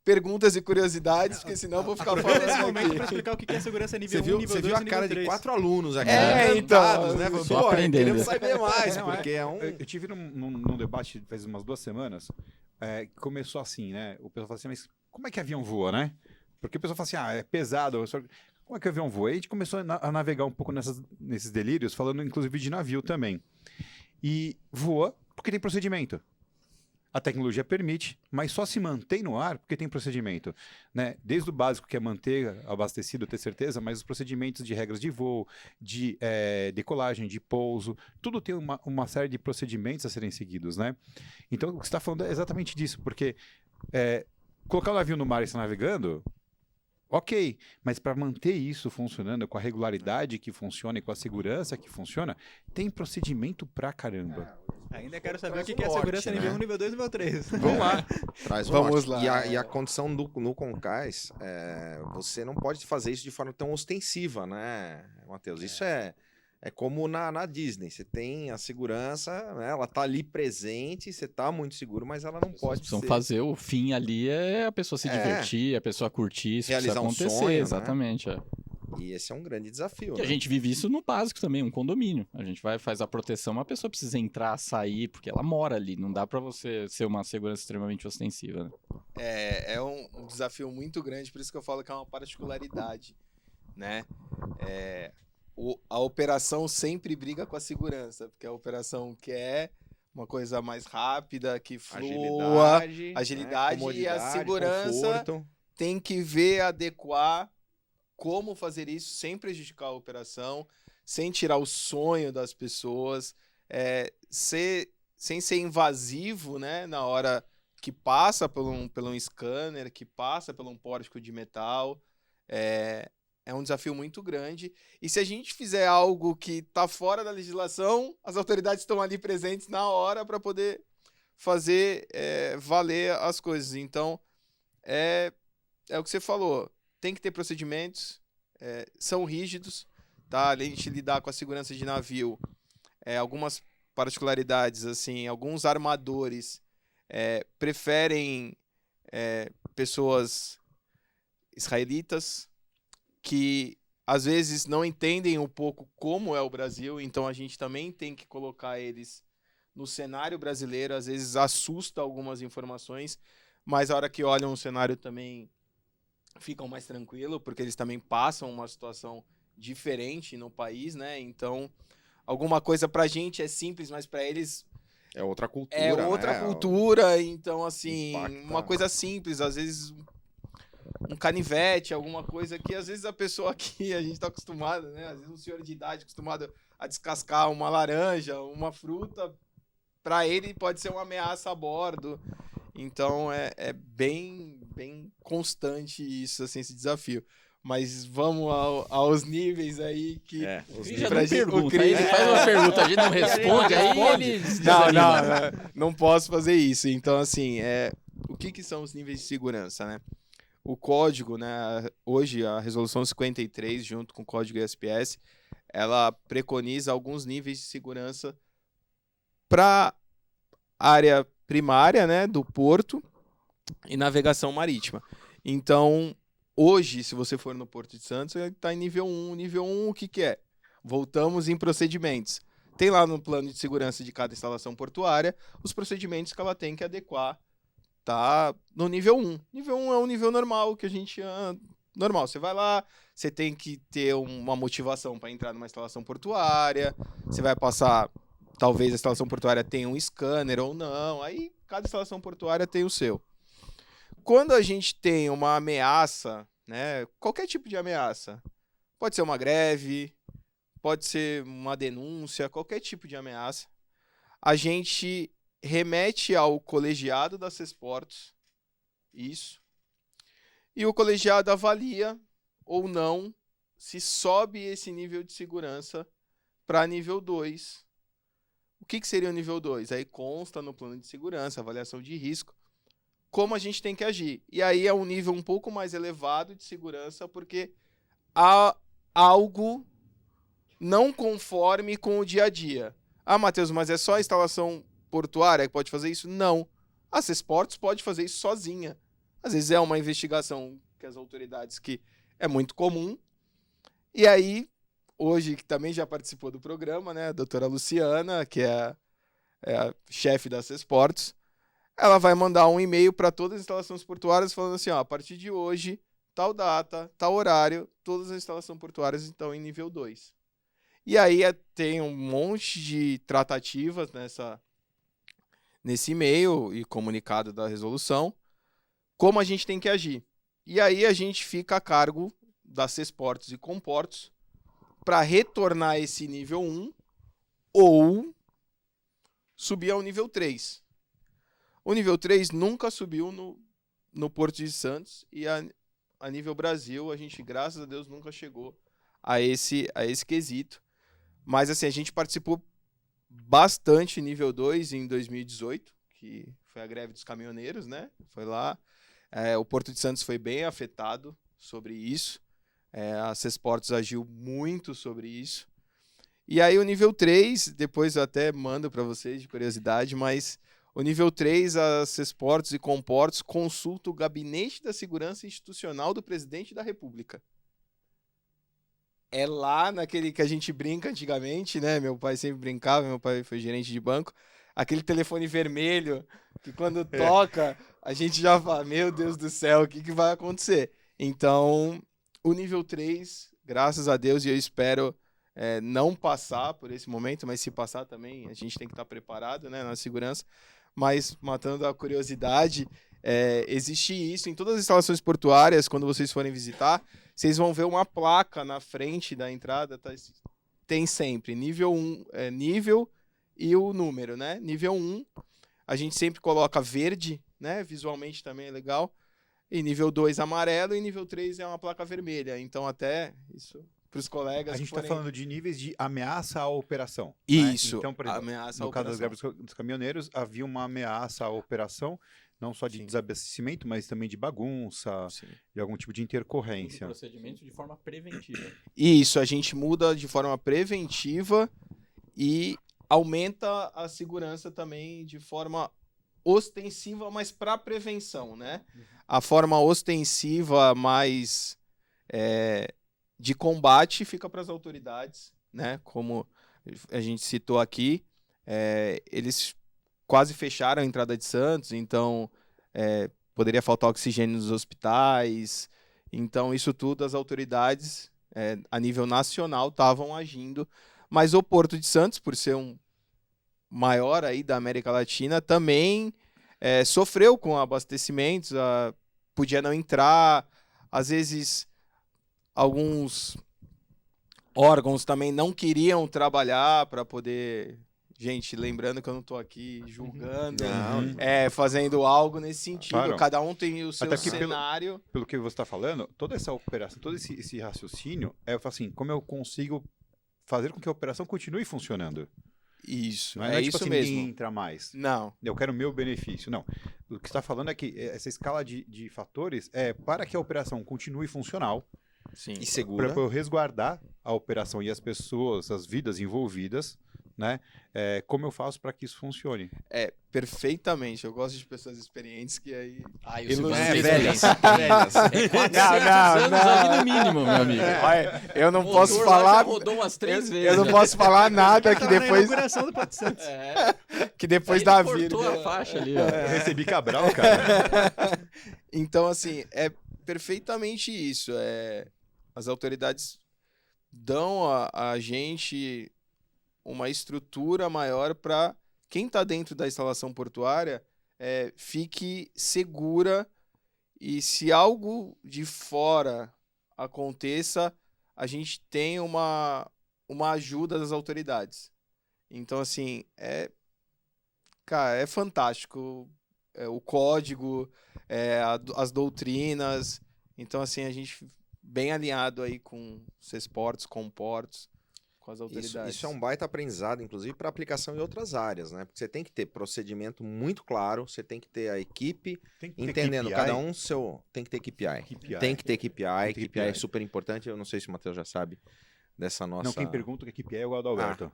Speaker 6: perguntas e curiosidades, porque senão eu vou ficar falando
Speaker 1: nesse momento
Speaker 6: aqui.
Speaker 1: para explicar o que é segurança nível 1, nível 2
Speaker 2: Você viu
Speaker 1: e
Speaker 2: a
Speaker 1: nível
Speaker 2: cara
Speaker 1: 3.
Speaker 2: de 4 alunos aqui.
Speaker 6: Então,
Speaker 2: né?
Speaker 3: só aprendendo.
Speaker 2: Queremos saber mais, porque
Speaker 4: Eu tive num debate faz umas 2 semanas, que começou assim, né? O pessoal falou assim, mas como é que avião voa, né? Porque o pessoal fala assim, é pesado. Como é que o avião voa? E a gente começou a navegar um pouco nesses delírios, falando inclusive de navio também. E voa porque tem procedimento. A tecnologia permite, mas só se mantém no ar porque tem procedimento, né? Desde o básico, que é manter abastecido, ter certeza, mas os procedimentos de regras de voo, de decolagem, de pouso, tudo tem uma série de procedimentos a serem seguidos, né? Então, o que você está falando é exatamente disso, porque colocar o navio no mar e estar navegando, ok, mas para manter isso funcionando com a regularidade que funciona e com a segurança que funciona, tem procedimento pra caramba.
Speaker 1: Ainda quero saber o
Speaker 2: Traz
Speaker 1: que é
Speaker 2: norte,
Speaker 1: segurança
Speaker 2: né?
Speaker 1: nível 1, nível 2 e nível 3.
Speaker 2: Vamos lá. Traz o
Speaker 6: Vamos
Speaker 2: norte.
Speaker 6: lá.
Speaker 2: E a condição no Concais, você não pode fazer isso de forma tão ostensiva, né, Matheus? Isso é como na Disney. Você tem a segurança, né? Ela tá ali presente, você tá muito seguro, mas ela não pode
Speaker 3: Precisam
Speaker 2: ser.
Speaker 3: fazer o fim ali é a pessoa se divertir, a pessoa curtir, isso
Speaker 2: Realizar
Speaker 3: precisa
Speaker 2: um
Speaker 3: acontecer,
Speaker 2: sonho, né?
Speaker 3: exatamente.
Speaker 2: E esse é um grande desafio,
Speaker 3: E a
Speaker 2: né?
Speaker 3: gente vive isso no básico também, um condomínio. A gente faz a proteção, a pessoa precisa entrar, sair, porque ela mora ali. Não dá pra você ser uma segurança extremamente ostensiva, né?
Speaker 6: É um desafio muito grande, por isso que eu falo que é uma particularidade, né? A operação sempre briga com a segurança, porque a operação quer uma coisa mais rápida, que flua, agilidade
Speaker 2: né?
Speaker 6: e a
Speaker 2: Comodidade,
Speaker 6: segurança
Speaker 2: conforto.
Speaker 6: tem que ver, adequar como fazer isso sem prejudicar a operação, sem tirar o sonho das pessoas, sem ser invasivo, né, na hora que passa por um scanner, que passa por um pórtico de metal. É um desafio muito grande. E se a gente fizer algo que está fora da legislação, as autoridades estão ali presentes na hora para poder fazer valer as coisas. Então, é o que você falou. Tem que ter procedimentos, são rígidos, tá? Além de lidar com a segurança de navio, algumas particularidades, assim, alguns armadores preferem pessoas israelitas que às vezes não entendem um pouco como é o Brasil, então a gente também tem que colocar eles no cenário brasileiro. Às vezes assusta algumas informações, mas a hora que olham o cenário também ficam mais tranquilos, porque eles também passam uma situação diferente no país, né? Então, alguma coisa pra gente é simples, mas pra eles
Speaker 2: É outra cultura,
Speaker 6: é outra
Speaker 2: né?
Speaker 6: cultura. Então, assim,
Speaker 2: Impacta.
Speaker 6: uma coisa simples, às vezes um canivete, alguma coisa que às vezes a pessoa aqui, a gente tá acostumado, né? Às vezes um senhor de idade acostumado a descascar uma laranja, uma fruta, pra ele pode ser uma ameaça a bordo. Então é bem constante isso, assim, esse desafio. Mas vamos aos níveis aí que...
Speaker 3: O Cris
Speaker 6: pra
Speaker 3: já não
Speaker 6: gente-
Speaker 3: pergunta,
Speaker 6: o Cris-
Speaker 3: aí ele faz uma pergunta, a gente não responde, aí ele
Speaker 6: Não posso fazer isso. Então, assim, o que são os níveis de segurança, né? O código, né? Hoje, a resolução 53, junto com o código ISPS, ela preconiza alguns níveis de segurança para área primária, né, do porto e navegação marítima. Então, hoje, se você for no Porto de Santos, está em nível 1. Nível 1, o que é? Voltamos em procedimentos. Tem lá no plano de segurança de cada instalação portuária os procedimentos que ela tem que adequar, tá no nível 1. Nível 1 é um nível normal que a gente normal. Você vai lá, você tem que ter uma motivação para entrar numa instalação portuária, você vai passar, talvez a instalação portuária tenha um scanner ou não, aí cada instalação portuária tem o seu. Quando a gente tem uma ameaça, né, qualquer tipo de ameaça, pode ser uma greve, pode ser uma denúncia, qualquer tipo de ameaça, a gente remete ao colegiado da Sesportos, isso, e o colegiado avalia ou não se sobe esse nível de segurança para nível 2. O que seria o nível 2? Aí consta no plano de segurança, avaliação de risco, como a gente tem que agir. E aí é um nível um pouco mais elevado de segurança, porque há algo não conforme com o dia a dia. Ah, Matheus, mas é só a instalação portuária que pode fazer isso? Não. A Sesportos pode fazer isso sozinha. Às vezes é uma investigação que as autoridades, que é muito comum. E aí, hoje, que também já participou do programa, né, a doutora Luciana, que é a chefe da Sesportos, ela vai mandar um e-mail para todas as instalações portuárias falando assim, ó, a partir de hoje, tal data, tal horário, todas as instalações portuárias estão em nível 2. E aí tem um monte de tratativas nesse e-mail e comunicado da resolução, como a gente tem que agir. E aí a gente fica a cargo da Sesportos e Comportos para retornar esse nível 1 ou subir ao nível 3. O nível 3 nunca subiu no Porto de Santos e a nível Brasil a gente, graças a Deus, nunca chegou a esse quesito. Mas assim, a gente participou bastante nível 2 em 2018, que foi a greve dos caminhoneiros, né? Foi lá. O Porto de Santos foi bem afetado sobre isso. A Sesportos agiu muito sobre isso. E aí o nível 3, depois eu até mando para vocês de curiosidade, mas o nível 3, a Sesportos e Comportos consulta o Gabinete da Segurança Institucional do Presidente da República. É lá naquele que a gente brinca antigamente, né? Meu pai sempre brincava, meu pai foi gerente de banco. Aquele telefone vermelho, que quando toca, a gente já fala, meu Deus do céu, o que vai acontecer? Então, o nível 3, graças a Deus, e eu espero não passar por esse momento, mas se passar também, a gente tem que estar preparado, né, na segurança. Mas, matando a curiosidade, existe isso em todas as instalações portuárias. Quando vocês forem visitar, vocês vão ver uma placa na frente da entrada, tem sempre nível 1, nível e o número, né? Nível 1, a gente sempre coloca verde, né? Visualmente também é legal. E nível 2, amarelo, e nível 3 é uma placa vermelha. Então, até isso para os colegas.
Speaker 4: A gente está falando de níveis de ameaça à operação.
Speaker 6: Isso.
Speaker 4: Né? Então, por exemplo,
Speaker 6: ameaça
Speaker 4: no
Speaker 6: à
Speaker 4: caso das
Speaker 6: operação.
Speaker 4: greves dos caminhoneiros, havia uma ameaça à operação, não só de
Speaker 6: Sim.
Speaker 4: desabastecimento, mas também de bagunça,
Speaker 6: Sim.
Speaker 4: de algum tipo de
Speaker 3: Um
Speaker 4: intercorrência.
Speaker 3: procedimento de forma preventiva.
Speaker 6: Isso, a gente muda de forma preventiva e aumenta a segurança também de forma ostensiva, mas para prevenção, né? A forma ostensiva mais de combate fica para as autoridades, né? Como a gente citou aqui, eles quase fecharam a entrada de Santos, então poderia faltar oxigênio nos hospitais. Então, isso tudo as autoridades a nível nacional estavam agindo, mas o Porto de Santos, por ser um maior aí da América Latina, também sofreu com abastecimentos, podia não entrar, às vezes alguns órgãos também não queriam trabalhar para poder... Gente, lembrando que eu não estou aqui julgando, fazendo algo nesse sentido.
Speaker 4: Claro.
Speaker 6: Cada um tem o seu
Speaker 4: Até porque
Speaker 6: cenário.
Speaker 4: Pelo que você está falando, toda essa operação, todo esse raciocínio, assim, como eu consigo fazer com que a operação continue funcionando?
Speaker 6: Isso,
Speaker 4: Não
Speaker 6: é
Speaker 4: tipo
Speaker 6: isso
Speaker 4: assim,
Speaker 6: mesmo.
Speaker 4: ninguém entra mais.
Speaker 6: Não,
Speaker 4: Eu quero o meu benefício. Não. O que você está falando é que essa escala de fatores é para que a operação continue funcional,
Speaker 6: sim.
Speaker 2: E segura.
Speaker 4: para eu resguardar a operação e as pessoas, as vidas envolvidas, né? Como eu faço para que isso funcione?
Speaker 6: Perfeitamente. Eu gosto de pessoas experientes que aí...
Speaker 3: Ah, e o
Speaker 6: Ilusão.
Speaker 3: Silvano tem
Speaker 2: velhas.
Speaker 3: experiência.
Speaker 2: velhas.
Speaker 3: É 400 anos ali no mínimo, meu amigo.
Speaker 6: Olha, eu não
Speaker 3: O
Speaker 6: posso
Speaker 3: motor lá
Speaker 6: falar...
Speaker 3: já rodou umas 3 vezes.
Speaker 6: Eu não
Speaker 3: já.
Speaker 6: posso falar nada que
Speaker 1: Tava na
Speaker 6: depois,
Speaker 1: inauguração do Porto Santos.
Speaker 6: que depois
Speaker 3: Aí
Speaker 6: da
Speaker 3: ele
Speaker 6: vida...
Speaker 3: cortou a faixa ali, ó.
Speaker 4: Eu recebi Cabral, cara.
Speaker 6: Então, assim, é perfeitamente isso. As autoridades dão a gente uma estrutura maior para quem está dentro da instalação portuária fique segura, e se algo de fora aconteça, a gente tem uma ajuda das autoridades. Então, assim, cara, é fantástico. O código, as doutrinas. Então, assim, a gente bem alinhado aí com CESPORTS, com Portos, com as autoridades.
Speaker 2: Isso é um baita aprendizado, inclusive, para aplicação em outras áreas, né? Porque você tem que ter procedimento muito claro, você tem que ter a equipe,
Speaker 4: Tem que ter
Speaker 2: entendendo
Speaker 4: KPI.
Speaker 2: cada um seu... Tem que ter KPI.
Speaker 4: KPI.
Speaker 2: Tem que ter KPI.
Speaker 4: ter
Speaker 2: KPI é
Speaker 4: KPI.
Speaker 2: super importante. Eu não sei se o Matheus já sabe dessa nossa...
Speaker 4: Não, quem pergunta o que é KPI é o Adalberto.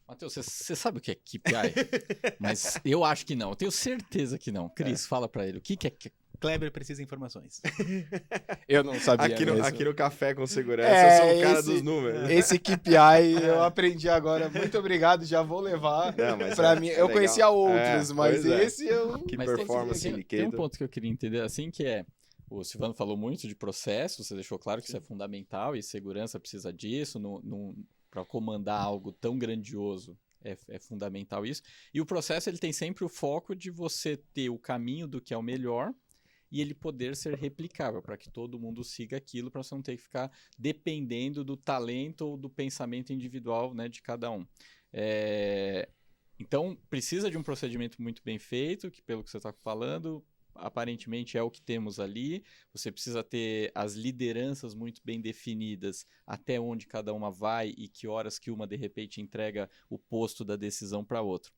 Speaker 3: Matheus, você sabe o que é KPI? Mas eu acho que não. Eu tenho certeza que não. Cris, fala pra ele. O que é KPI?
Speaker 1: Kleber precisa de informações.
Speaker 6: Eu não sabia mesmo.
Speaker 2: Aqui no Café com Segurança, eu sou o cara
Speaker 6: esse-
Speaker 2: dos números.
Speaker 6: Esse KPI eu aprendi agora. Muito obrigado, já vou levar
Speaker 2: Não, mas
Speaker 6: pra
Speaker 2: é-
Speaker 6: mim.
Speaker 2: é
Speaker 6: Eu
Speaker 2: legal.
Speaker 6: conhecia outros, mas
Speaker 2: pois é.
Speaker 6: esse eu...
Speaker 2: Que
Speaker 3: Mas
Speaker 2: performance
Speaker 3: tem um
Speaker 2: indicator.
Speaker 3: ponto que eu queria entender, assim, que o Silvano falou muito de processo, você deixou claro que isso é fundamental e segurança precisa disso, para comandar algo tão grandioso é fundamental isso. E o processo ele tem sempre o foco de você ter o caminho do que é o melhor e ele poder ser replicável, para que todo mundo siga aquilo, para você não ter que ficar dependendo do talento ou do pensamento individual, né, de cada um. Então, precisa de um procedimento muito bem feito, que pelo que você está falando, aparentemente é o que temos ali. Você precisa ter as lideranças muito bem definidas, até onde cada uma vai e que horas que uma, de repente, entrega o posto da decisão para outra.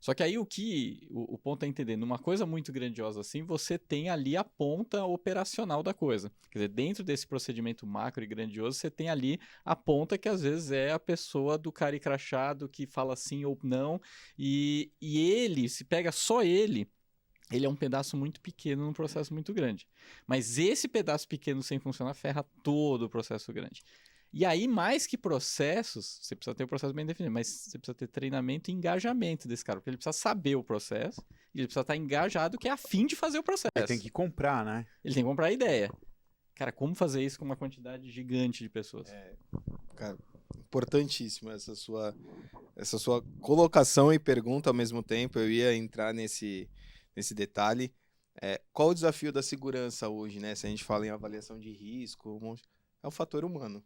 Speaker 3: Só que aí o ponto é entender, numa coisa muito grandiosa assim, você tem ali a ponta operacional da coisa. Quer dizer, dentro desse procedimento macro e grandioso, você tem ali a ponta que às vezes é a pessoa do cara crachado que fala sim ou não, e ele, se pega só ele é um pedaço muito pequeno num processo muito grande. Mas esse pedaço pequeno sem funcionar ferra todo o processo grande. E aí, mais que processos, você precisa ter o processo bem definido, mas você precisa ter treinamento e engajamento desse cara, porque ele precisa saber o processo, e ele precisa estar engajado, que é a fim de fazer o processo.
Speaker 4: Ele tem que comprar, né?
Speaker 3: Ele tem que comprar a ideia. Cara, como fazer isso com uma quantidade gigante de pessoas?
Speaker 6: Cara, importantíssimo essa sua colocação e pergunta ao mesmo tempo. Eu ia entrar nesse detalhe. Qual o desafio da segurança hoje, né? Se a gente fala em avaliação de risco, é o fator humano.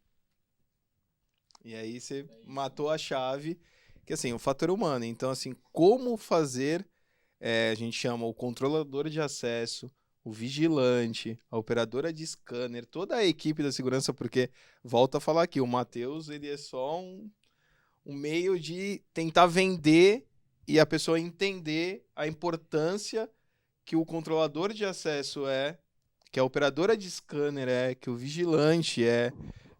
Speaker 6: E aí você matou a chave, que assim, o fator humano. Então, assim, como fazer, a gente chama o controlador de acesso, o vigilante, a operadora de scanner, toda a equipe da segurança, porque, volto a falar aqui, o Matheus, ele é só um meio de tentar vender e a pessoa entender a importância que o controlador de acesso que a operadora de scanner que o vigilante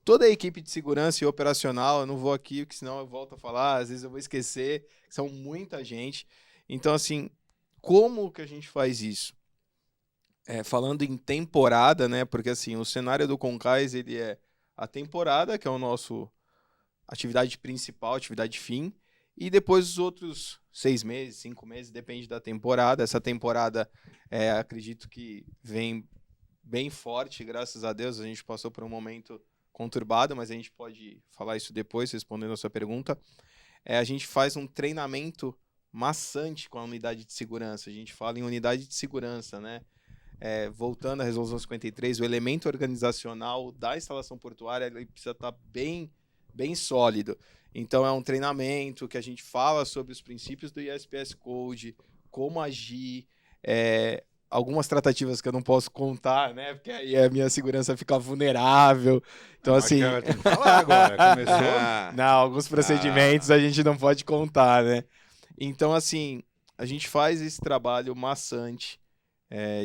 Speaker 6: toda a equipe de segurança e operacional. Eu não vou aqui, porque senão eu volto a falar, às vezes eu vou esquecer, são muita gente. Então, assim, como que a gente faz isso? Falando em temporada, né? Porque, assim, o cenário do Concais, ele é a temporada, que é o nosso atividade principal, atividade fim, e depois os outros 6 meses, 5 meses, depende da temporada. Essa temporada, acredito que vem bem forte, graças a Deus. A gente passou por um momento conturbado, mas a gente pode falar isso depois, respondendo a sua pergunta. A gente faz um treinamento maçante com a unidade de segurança. A gente fala em unidade de segurança, né? Voltando à Resolução 53, o elemento organizacional da instalação portuária ele precisa estar bem sólido. Então, é um treinamento que a gente fala sobre os princípios do ISPS Code, como agir, algumas tratativas que eu não posso contar, né? Porque aí a minha segurança fica vulnerável. Então, assim...
Speaker 4: Fala agora, começou?
Speaker 6: Não, alguns procedimentos a gente não pode contar, né? Então, assim, a gente faz esse trabalho maçante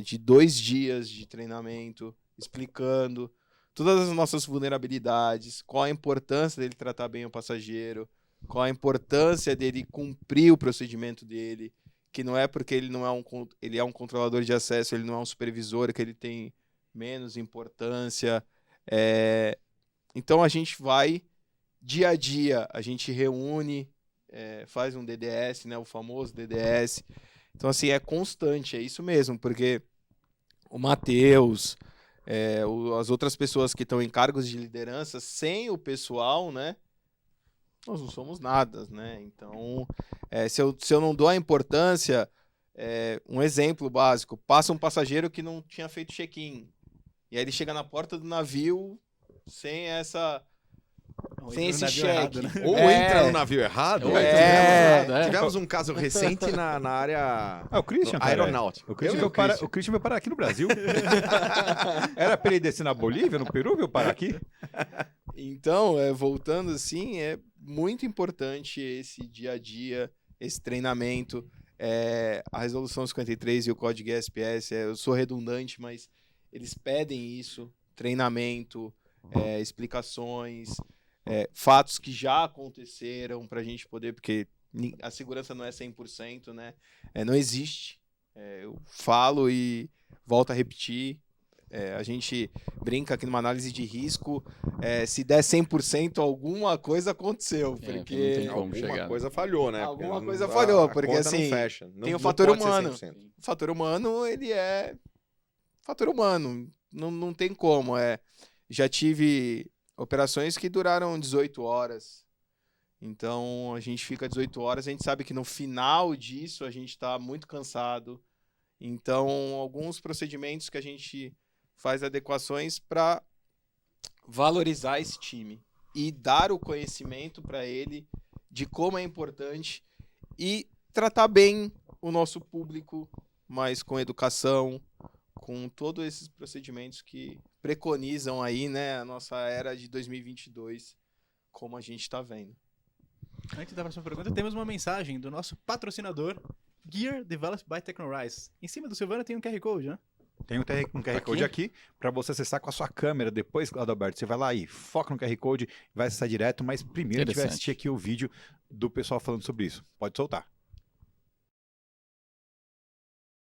Speaker 6: de 2 dias de treinamento, explicando todas as nossas vulnerabilidades, qual a importância dele tratar bem o passageiro, qual a importância dele cumprir o procedimento dele, que não é porque ele ele é um controlador de acesso, ele não é um supervisor, que ele tem menos importância. Então a gente vai, dia a dia, a gente reúne, faz um DDS, né, o famoso DDS. Então, assim, é constante, é isso mesmo, porque o Matheus, as outras pessoas que estão em cargos de liderança, sem o pessoal, né, nós não somos nada, né? Então, se eu não dou a importância, um exemplo básico, passa um passageiro que não tinha feito check-in, e aí ele chega na porta do navio sem esse cheque.
Speaker 1: Errado, né?
Speaker 2: Ou entra no navio errado. Tivemos um caso recente na área
Speaker 4: O Christian, cara.
Speaker 2: aeronáutica.
Speaker 4: O Christian veio parar aqui no Brasil. Era pra ele descer na Bolívia, no Peru, veio parar aqui.
Speaker 6: Então, voltando assim, é muito importante esse dia a dia, esse treinamento. A Resolução 53 e o Código ISPS, eu sou redundante, mas eles pedem isso, treinamento, explicações, fatos que já aconteceram para a gente poder, porque a segurança não é 100%, né? Não existe. Eu falo e volto a repetir. A gente brinca aqui numa análise de risco, se der 100%, alguma coisa aconteceu, porque
Speaker 2: Alguma coisa falhou, né?
Speaker 6: Alguma coisa falhou, porque assim, tem o fator humano. O fator humano, ele é fator humano, não tem como. Já tive operações que duraram 18 horas, então a gente fica 18 horas, a gente sabe que no final disso a gente está muito cansado, então alguns procedimentos que a gente faz adequações para valorizar esse time e dar o conhecimento para ele de como é importante e tratar bem o nosso público, mas com educação, com todos esses procedimentos que preconizam aí, né, a nossa era de 2022, como a gente está vendo.
Speaker 1: Antes da próxima pergunta, temos uma mensagem do nosso patrocinador, Gear Developed by Tecnorise. Em cima do Silvano tem um QR Code, né?
Speaker 4: Tem um QR Code aqui para você acessar com a sua câmera. Depois, Adalberto, você vai lá e foca no QR Code, vai acessar direto, mas primeiro a gente vai assistir aqui o vídeo do pessoal falando sobre isso. Pode soltar.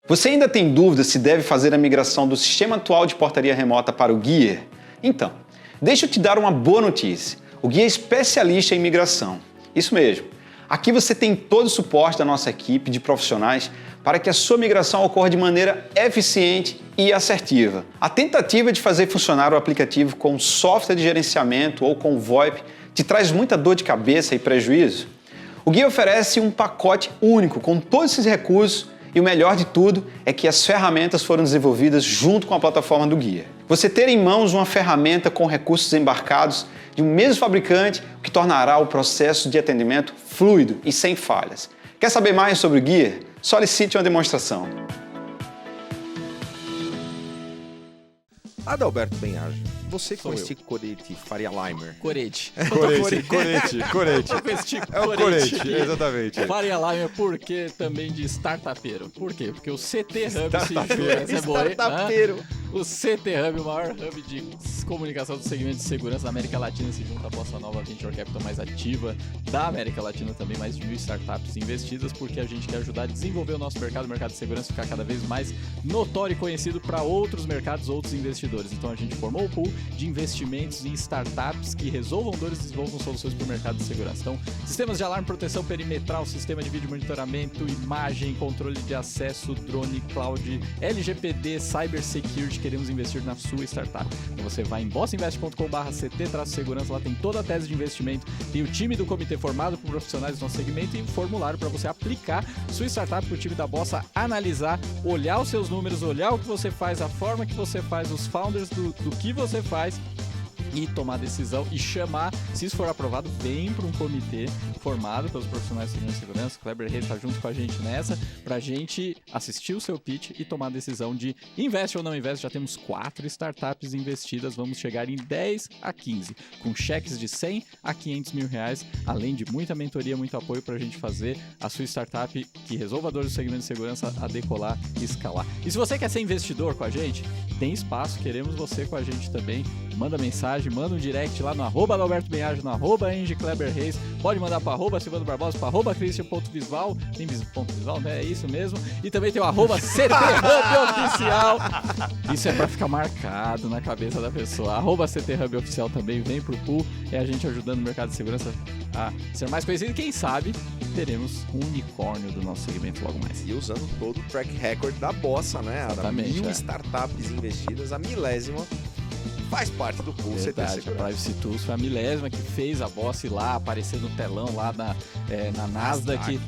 Speaker 7: Você ainda tem dúvida se deve fazer a migração do sistema atual de portaria remota para o Gear? Então, deixa eu te dar uma boa notícia. O Gear é especialista em migração. Isso mesmo. Aqui você tem todo o suporte da nossa equipe de profissionais para que a sua migração ocorra de maneira eficiente e assertiva. A tentativa de fazer funcionar o aplicativo com software de gerenciamento ou com VoIP te traz muita dor de cabeça e prejuízo? O Gear oferece um pacote único com todos esses recursos e o melhor de tudo é que as ferramentas foram desenvolvidas junto com a plataforma do Gear. Você ter em mãos uma ferramenta com recursos embarcados de um mesmo fabricante, o que tornará o processo de atendimento fluido e sem falhas. Quer saber mais sobre o Gear? Solicite uma demonstração.
Speaker 2: Adalberto Benhaja, você
Speaker 3: Sou
Speaker 2: com
Speaker 3: eu.
Speaker 2: esse colete Faria Limer.
Speaker 3: Corete.
Speaker 4: Corete.
Speaker 3: Com este
Speaker 4: É o corete, exatamente.
Speaker 3: Faria Limer, por que também de startupeiro? Por quê? Porque o CT Hub se junta, essa é boa, hein? O CT Hub, o maior hub de comunicação do segmento de segurança da América Latina, se junta à Bossa Nova Venture Capital mais ativa da América Latina, também mais de 1.000 startups investidas, porque a gente quer ajudar a desenvolver o nosso mercado, o mercado de segurança ficar cada vez mais notório e conhecido para outros mercados, outros investidores. Então a gente formou o pool de investimentos em startups que resolvam dores e desenvolvam soluções para o mercado de segurança. Então, sistemas de alarme, proteção perimetral, sistema de vídeo monitoramento, imagem, controle de acesso, drone, cloud, LGPD, cybersecurity. Queremos investir na sua startup. Então você vai em bossainvest.com/ct-segurança, lá tem toda a tese de investimento, tem o time do comitê formado por profissionais do nosso segmento e um formulário para você aplicar sua startup para o time da Bossa analisar, olhar os seus números, olhar o que você faz, a forma que você faz, os founders do que você faz e tomar decisão e chamar, se isso for aprovado, vem para um comitê formado pelos profissionais de segurança. O Kleber Reis está junto com a gente nessa, para a gente assistir o seu pitch e tomar a decisão de investe ou não investe. Já temos 4 startups investidas, vamos chegar em 10 a 15, com cheques de 100 a 500 mil reais, além de muita mentoria, muito apoio para a gente fazer a sua startup que resolva a dor do segmento de segurança a decolar e escalar. E se você quer ser investidor com a gente, tem espaço, queremos você com a gente também. Manda mensagem, manda um direct lá no @Adalberto Benhaja, no @EngKleberReis. Pode mandar para @Silvano Barbosa, para @Christian.Visval. Tem ponto visual, né? É isso mesmo. E também tem o @CTHubOficial. Isso é para ficar marcado na cabeça da pessoa. @CTHubOficial também vem pro pool. É a gente ajudando o mercado de segurança a ser mais conhecido. E quem sabe teremos um unicórnio do nosso segmento logo mais.
Speaker 2: E usando todo o track record da Bossa, né?
Speaker 3: Exatamente,
Speaker 2: 1.000
Speaker 3: é.
Speaker 2: startups investidas, a milésima faz parte do pool CT
Speaker 3: Verdade, a
Speaker 2: Segurança.
Speaker 3: Privacy Tools foi a milésima que fez a Bossa ir lá, aparecer no telão lá na Nasdaq,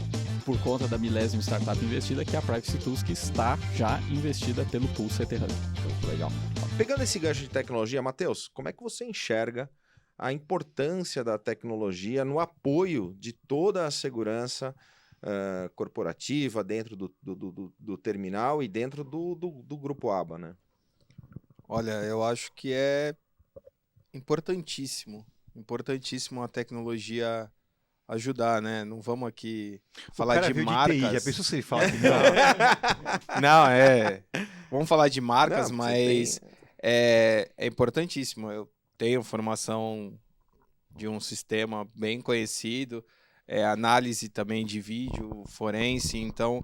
Speaker 3: por conta da milésima startup investida, que é a Privacy Tools, que está já investida pelo pool CT Hub.
Speaker 2: Muito legal. Pegando esse gancho de tecnologia, Matheus, como é que você enxerga a importância da tecnologia no apoio de toda a segurança corporativa dentro do terminal e dentro do grupo ABA, né?
Speaker 6: Olha, eu acho que é importantíssimo a tecnologia ajudar, né? Não vamos aqui falar de marcas.
Speaker 4: TI, já pensou se ele fala que
Speaker 6: Não, vamos falar de marcas,
Speaker 2: Não,
Speaker 6: mas é importantíssimo. Eu tenho formação de um sistema bem conhecido, análise também de vídeo forense, então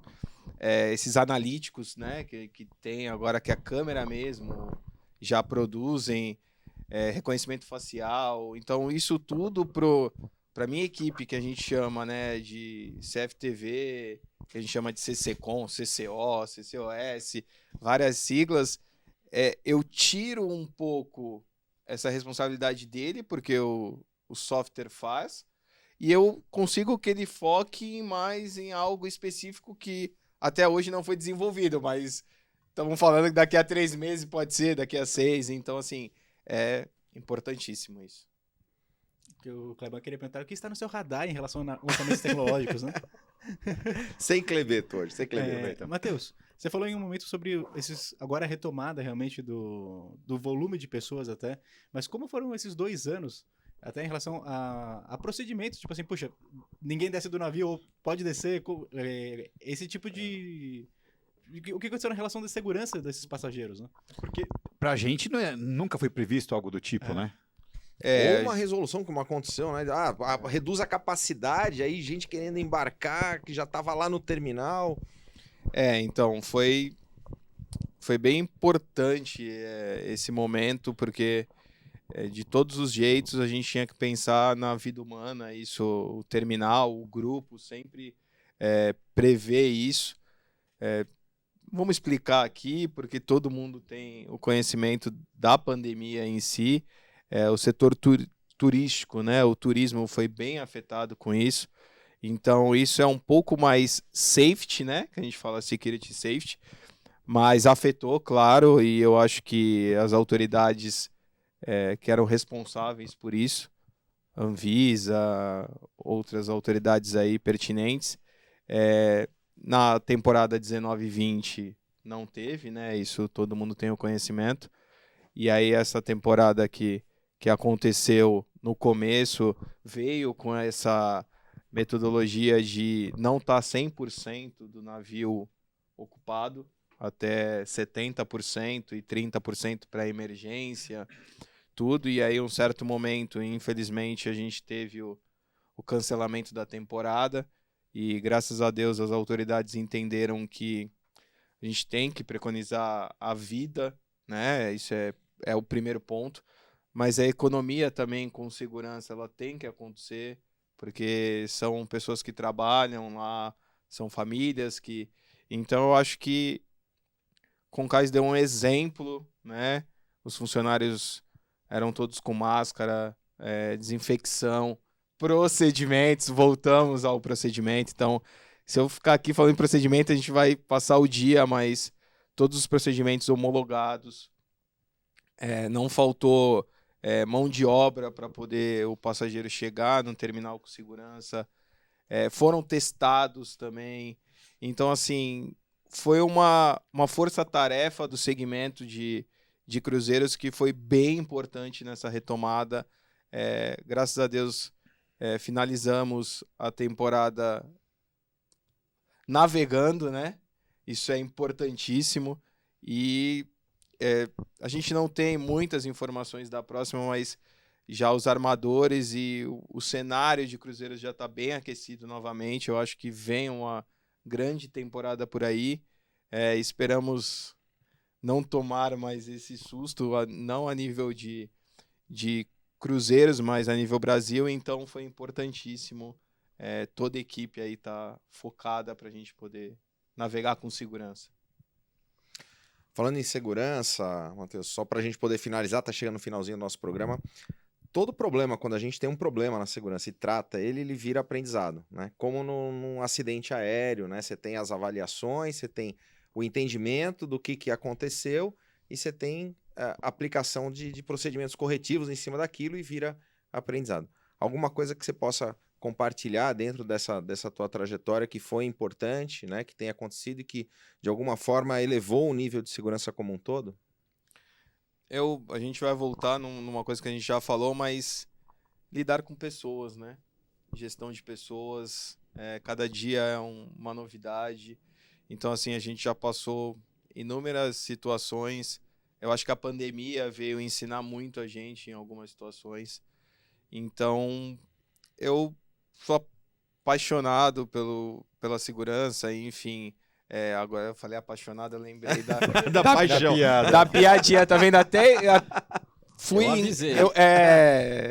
Speaker 6: esses analíticos, né, que tem agora, que a câmera mesmo já produzem reconhecimento facial, então isso tudo para minha equipe, que a gente chama, né, de CFTV, que a gente chama de CCCOM, CCO, CCOS, várias siglas, eu tiro um pouco essa responsabilidade dele, porque o software faz, e eu consigo que ele foque mais em algo específico que até hoje não foi desenvolvido, mas estamos falando que daqui a 3 meses pode ser, daqui a 6, então assim, é importantíssimo isso.
Speaker 1: O Cleber queria perguntar o que está no seu radar em relação a lançamentos tecnológicos, né?
Speaker 2: Sem Clebeto hoje, sem Clebeto.
Speaker 1: Matheus, você falou em um momento sobre agora a retomada realmente do volume de pessoas até, mas como foram esses 2 anos, até em relação a procedimentos, tipo assim, puxa, ninguém desce do navio ou pode descer, esse tipo de... O que aconteceu na relação de segurança desses passageiros, né?
Speaker 4: Porque pra gente nunca foi previsto algo do tipo, né?
Speaker 2: Ou uma resolução como aconteceu, né? Reduz a capacidade, aí gente querendo embarcar, que já estava lá no terminal.
Speaker 6: Então, foi bem importante esse momento, porque de todos os jeitos a gente tinha que pensar na vida humana, isso, o terminal, o grupo, sempre prevê isso. Vamos explicar aqui, porque todo mundo tem o conhecimento da pandemia em si. O setor turístico, né? O turismo foi bem afetado com isso. Então, isso é um pouco mais safety, né? Que a gente fala security safety. Mas afetou, claro, e eu acho que as autoridades que eram responsáveis por isso, Anvisa, outras autoridades aí pertinentes, na temporada 19 e 20 não teve, né? Isso todo mundo tem o conhecimento. E aí essa temporada que aconteceu no começo veio com essa metodologia de não estar 100% do navio ocupado, até 70% e 30% para emergência, tudo. E aí um certo momento, infelizmente, a gente teve o cancelamento da temporada e graças a Deus as autoridades entenderam que a gente tem que preconizar a vida, né? Isso é o primeiro ponto. Mas a economia também com segurança ela tem que acontecer, porque são pessoas que trabalham lá, são famílias que... Então eu acho que Concais deu um exemplo, né? Os funcionários eram todos com máscara, desinfecção, procedimentos, voltamos ao procedimento. Então, se eu ficar aqui falando em procedimento, a gente vai passar o dia, mas todos os procedimentos homologados, não faltou mão de obra para poder o passageiro chegar no terminal com segurança, foram testados também. Então, assim, foi uma força-tarefa do segmento de cruzeiros que foi bem importante nessa retomada. Graças a Deus, finalizamos a temporada navegando, né? Isso é importantíssimo. E a gente não tem muitas informações da próxima, mas já os armadores e o cenário de cruzeiros já está bem aquecido novamente. Eu acho que vem uma grande temporada por aí. Esperamos não tomar mais esse susto, não a nível de cruzeiros, mas a nível Brasil. Então foi importantíssimo toda a equipe aí tá focada para a gente poder navegar com segurança.
Speaker 2: Falando em segurança, Matheus, só para a gente poder finalizar, tá chegando no finalzinho do nosso programa. Todo problema, quando a gente tem um problema na segurança e trata ele vira aprendizado, né? Como num acidente aéreo, né? Você tem as avaliações, você tem o entendimento do que aconteceu e você tem a aplicação de procedimentos corretivos em cima daquilo e vira aprendizado. Alguma coisa que você possa compartilhar dentro dessa tua trajetória que foi importante, né? Que tenha acontecido e que, de alguma forma, elevou o nível de segurança como um todo?
Speaker 6: A gente vai voltar numa coisa que a gente já falou, mas lidar com pessoas, né? Gestão de pessoas, cada dia é uma novidade. Então, assim, a gente já passou inúmeras situações. Eu acho que a pandemia veio ensinar muito a gente em algumas situações. Então, eu sou apaixonado pela segurança, enfim... agora eu falei apaixonado, eu lembrei da
Speaker 4: paixão.
Speaker 6: Da piadinha, tá vendo? Até fui...
Speaker 3: Eu avisei.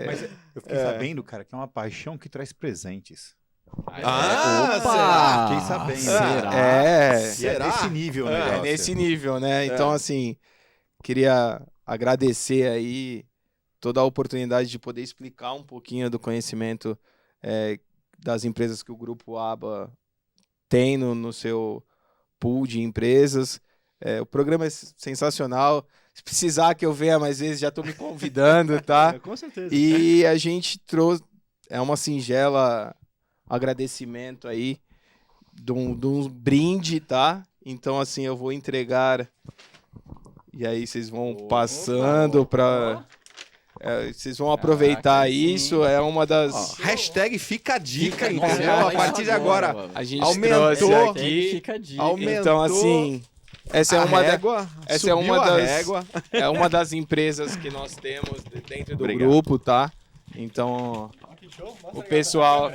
Speaker 4: Mas eu fiquei sabendo, cara, que é uma paixão que traz presentes.
Speaker 3: Opa!
Speaker 4: Fiquei sabendo.
Speaker 3: Será?
Speaker 4: E é nesse nível, né?
Speaker 6: É nesse nível, né? Então, assim, queria agradecer aí toda a oportunidade de poder explicar um pouquinho do conhecimento das empresas que o Grupo ABA tem no seu pool de empresas. O programa é sensacional. Se precisar que eu venha mais vezes, já estou me convidando, tá?
Speaker 1: Com certeza.
Speaker 6: E a gente trouxe... uma singela agradecimento aí de um brinde, tá? Então, assim, eu vou entregar e aí vocês vão passando para... vocês vão aproveitar isso, é uma das...
Speaker 2: Hashtag fica a dica,
Speaker 3: Nossa,
Speaker 2: entendeu? A partir de agora,
Speaker 6: a gente
Speaker 2: aumentou
Speaker 6: trouxe aqui.
Speaker 3: Fica a dica.
Speaker 2: aumentou.
Speaker 6: Então, assim, essa é
Speaker 2: a
Speaker 6: uma
Speaker 2: régua,
Speaker 6: essa é
Speaker 2: subiu
Speaker 6: uma
Speaker 2: a
Speaker 6: das
Speaker 2: régua.
Speaker 6: é uma das empresas que nós temos dentro do
Speaker 2: Obrigado.
Speaker 6: grupo, tá? Então, o pessoal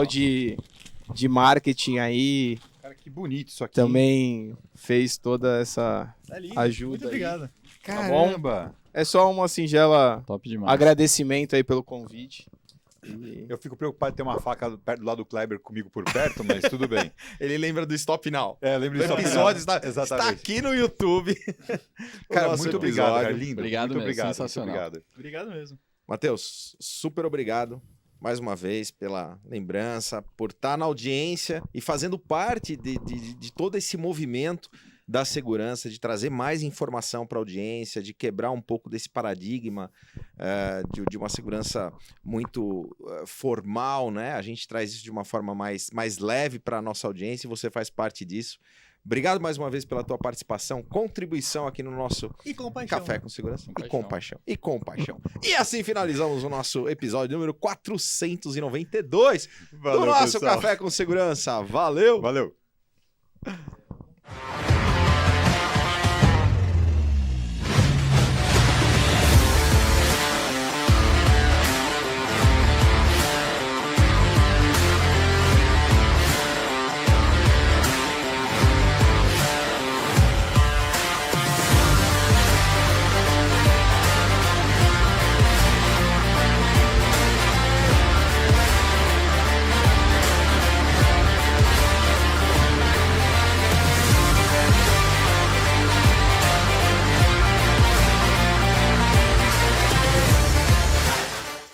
Speaker 6: de marketing aí
Speaker 4: Cara, que bonito isso aqui.
Speaker 6: também fez toda essa
Speaker 1: Tá lindo.
Speaker 6: ajuda
Speaker 1: Muito
Speaker 6: aí.
Speaker 1: obrigado.
Speaker 4: Caramba!
Speaker 6: É só uma singela
Speaker 3: Top demais.
Speaker 6: agradecimento aí pelo convite. E...
Speaker 4: Eu fico preocupado de ter uma faca do lado do Kleber comigo por perto, mas tudo bem.
Speaker 2: Ele lembra do Stop Now.
Speaker 4: Lembro
Speaker 2: O
Speaker 4: disso.
Speaker 2: episódio está
Speaker 4: Exatamente.
Speaker 2: aqui no YouTube.
Speaker 4: Cara,
Speaker 2: O nosso
Speaker 4: muito obrigado,
Speaker 2: episódio.
Speaker 4: cara. Lindo.
Speaker 3: Obrigado
Speaker 4: muito
Speaker 3: mesmo,
Speaker 4: obrigado.
Speaker 3: sensacional.
Speaker 4: Muito obrigado.
Speaker 1: Obrigado mesmo.
Speaker 2: Matheus, super obrigado mais uma vez pela lembrança, por estar na audiência e fazendo parte de todo esse movimento da segurança, de trazer mais informação para a audiência, de quebrar um pouco desse paradigma de uma segurança muito formal, né? A gente traz isso de uma forma mais leve para a nossa audiência e você faz parte disso. Obrigado mais uma vez pela tua participação, contribuição aqui no nosso Café com Segurança. E compaixão. E assim finalizamos o nosso episódio número 492 do nosso
Speaker 4: pessoal.
Speaker 2: Café com Segurança. Valeu!
Speaker 4: Valeu!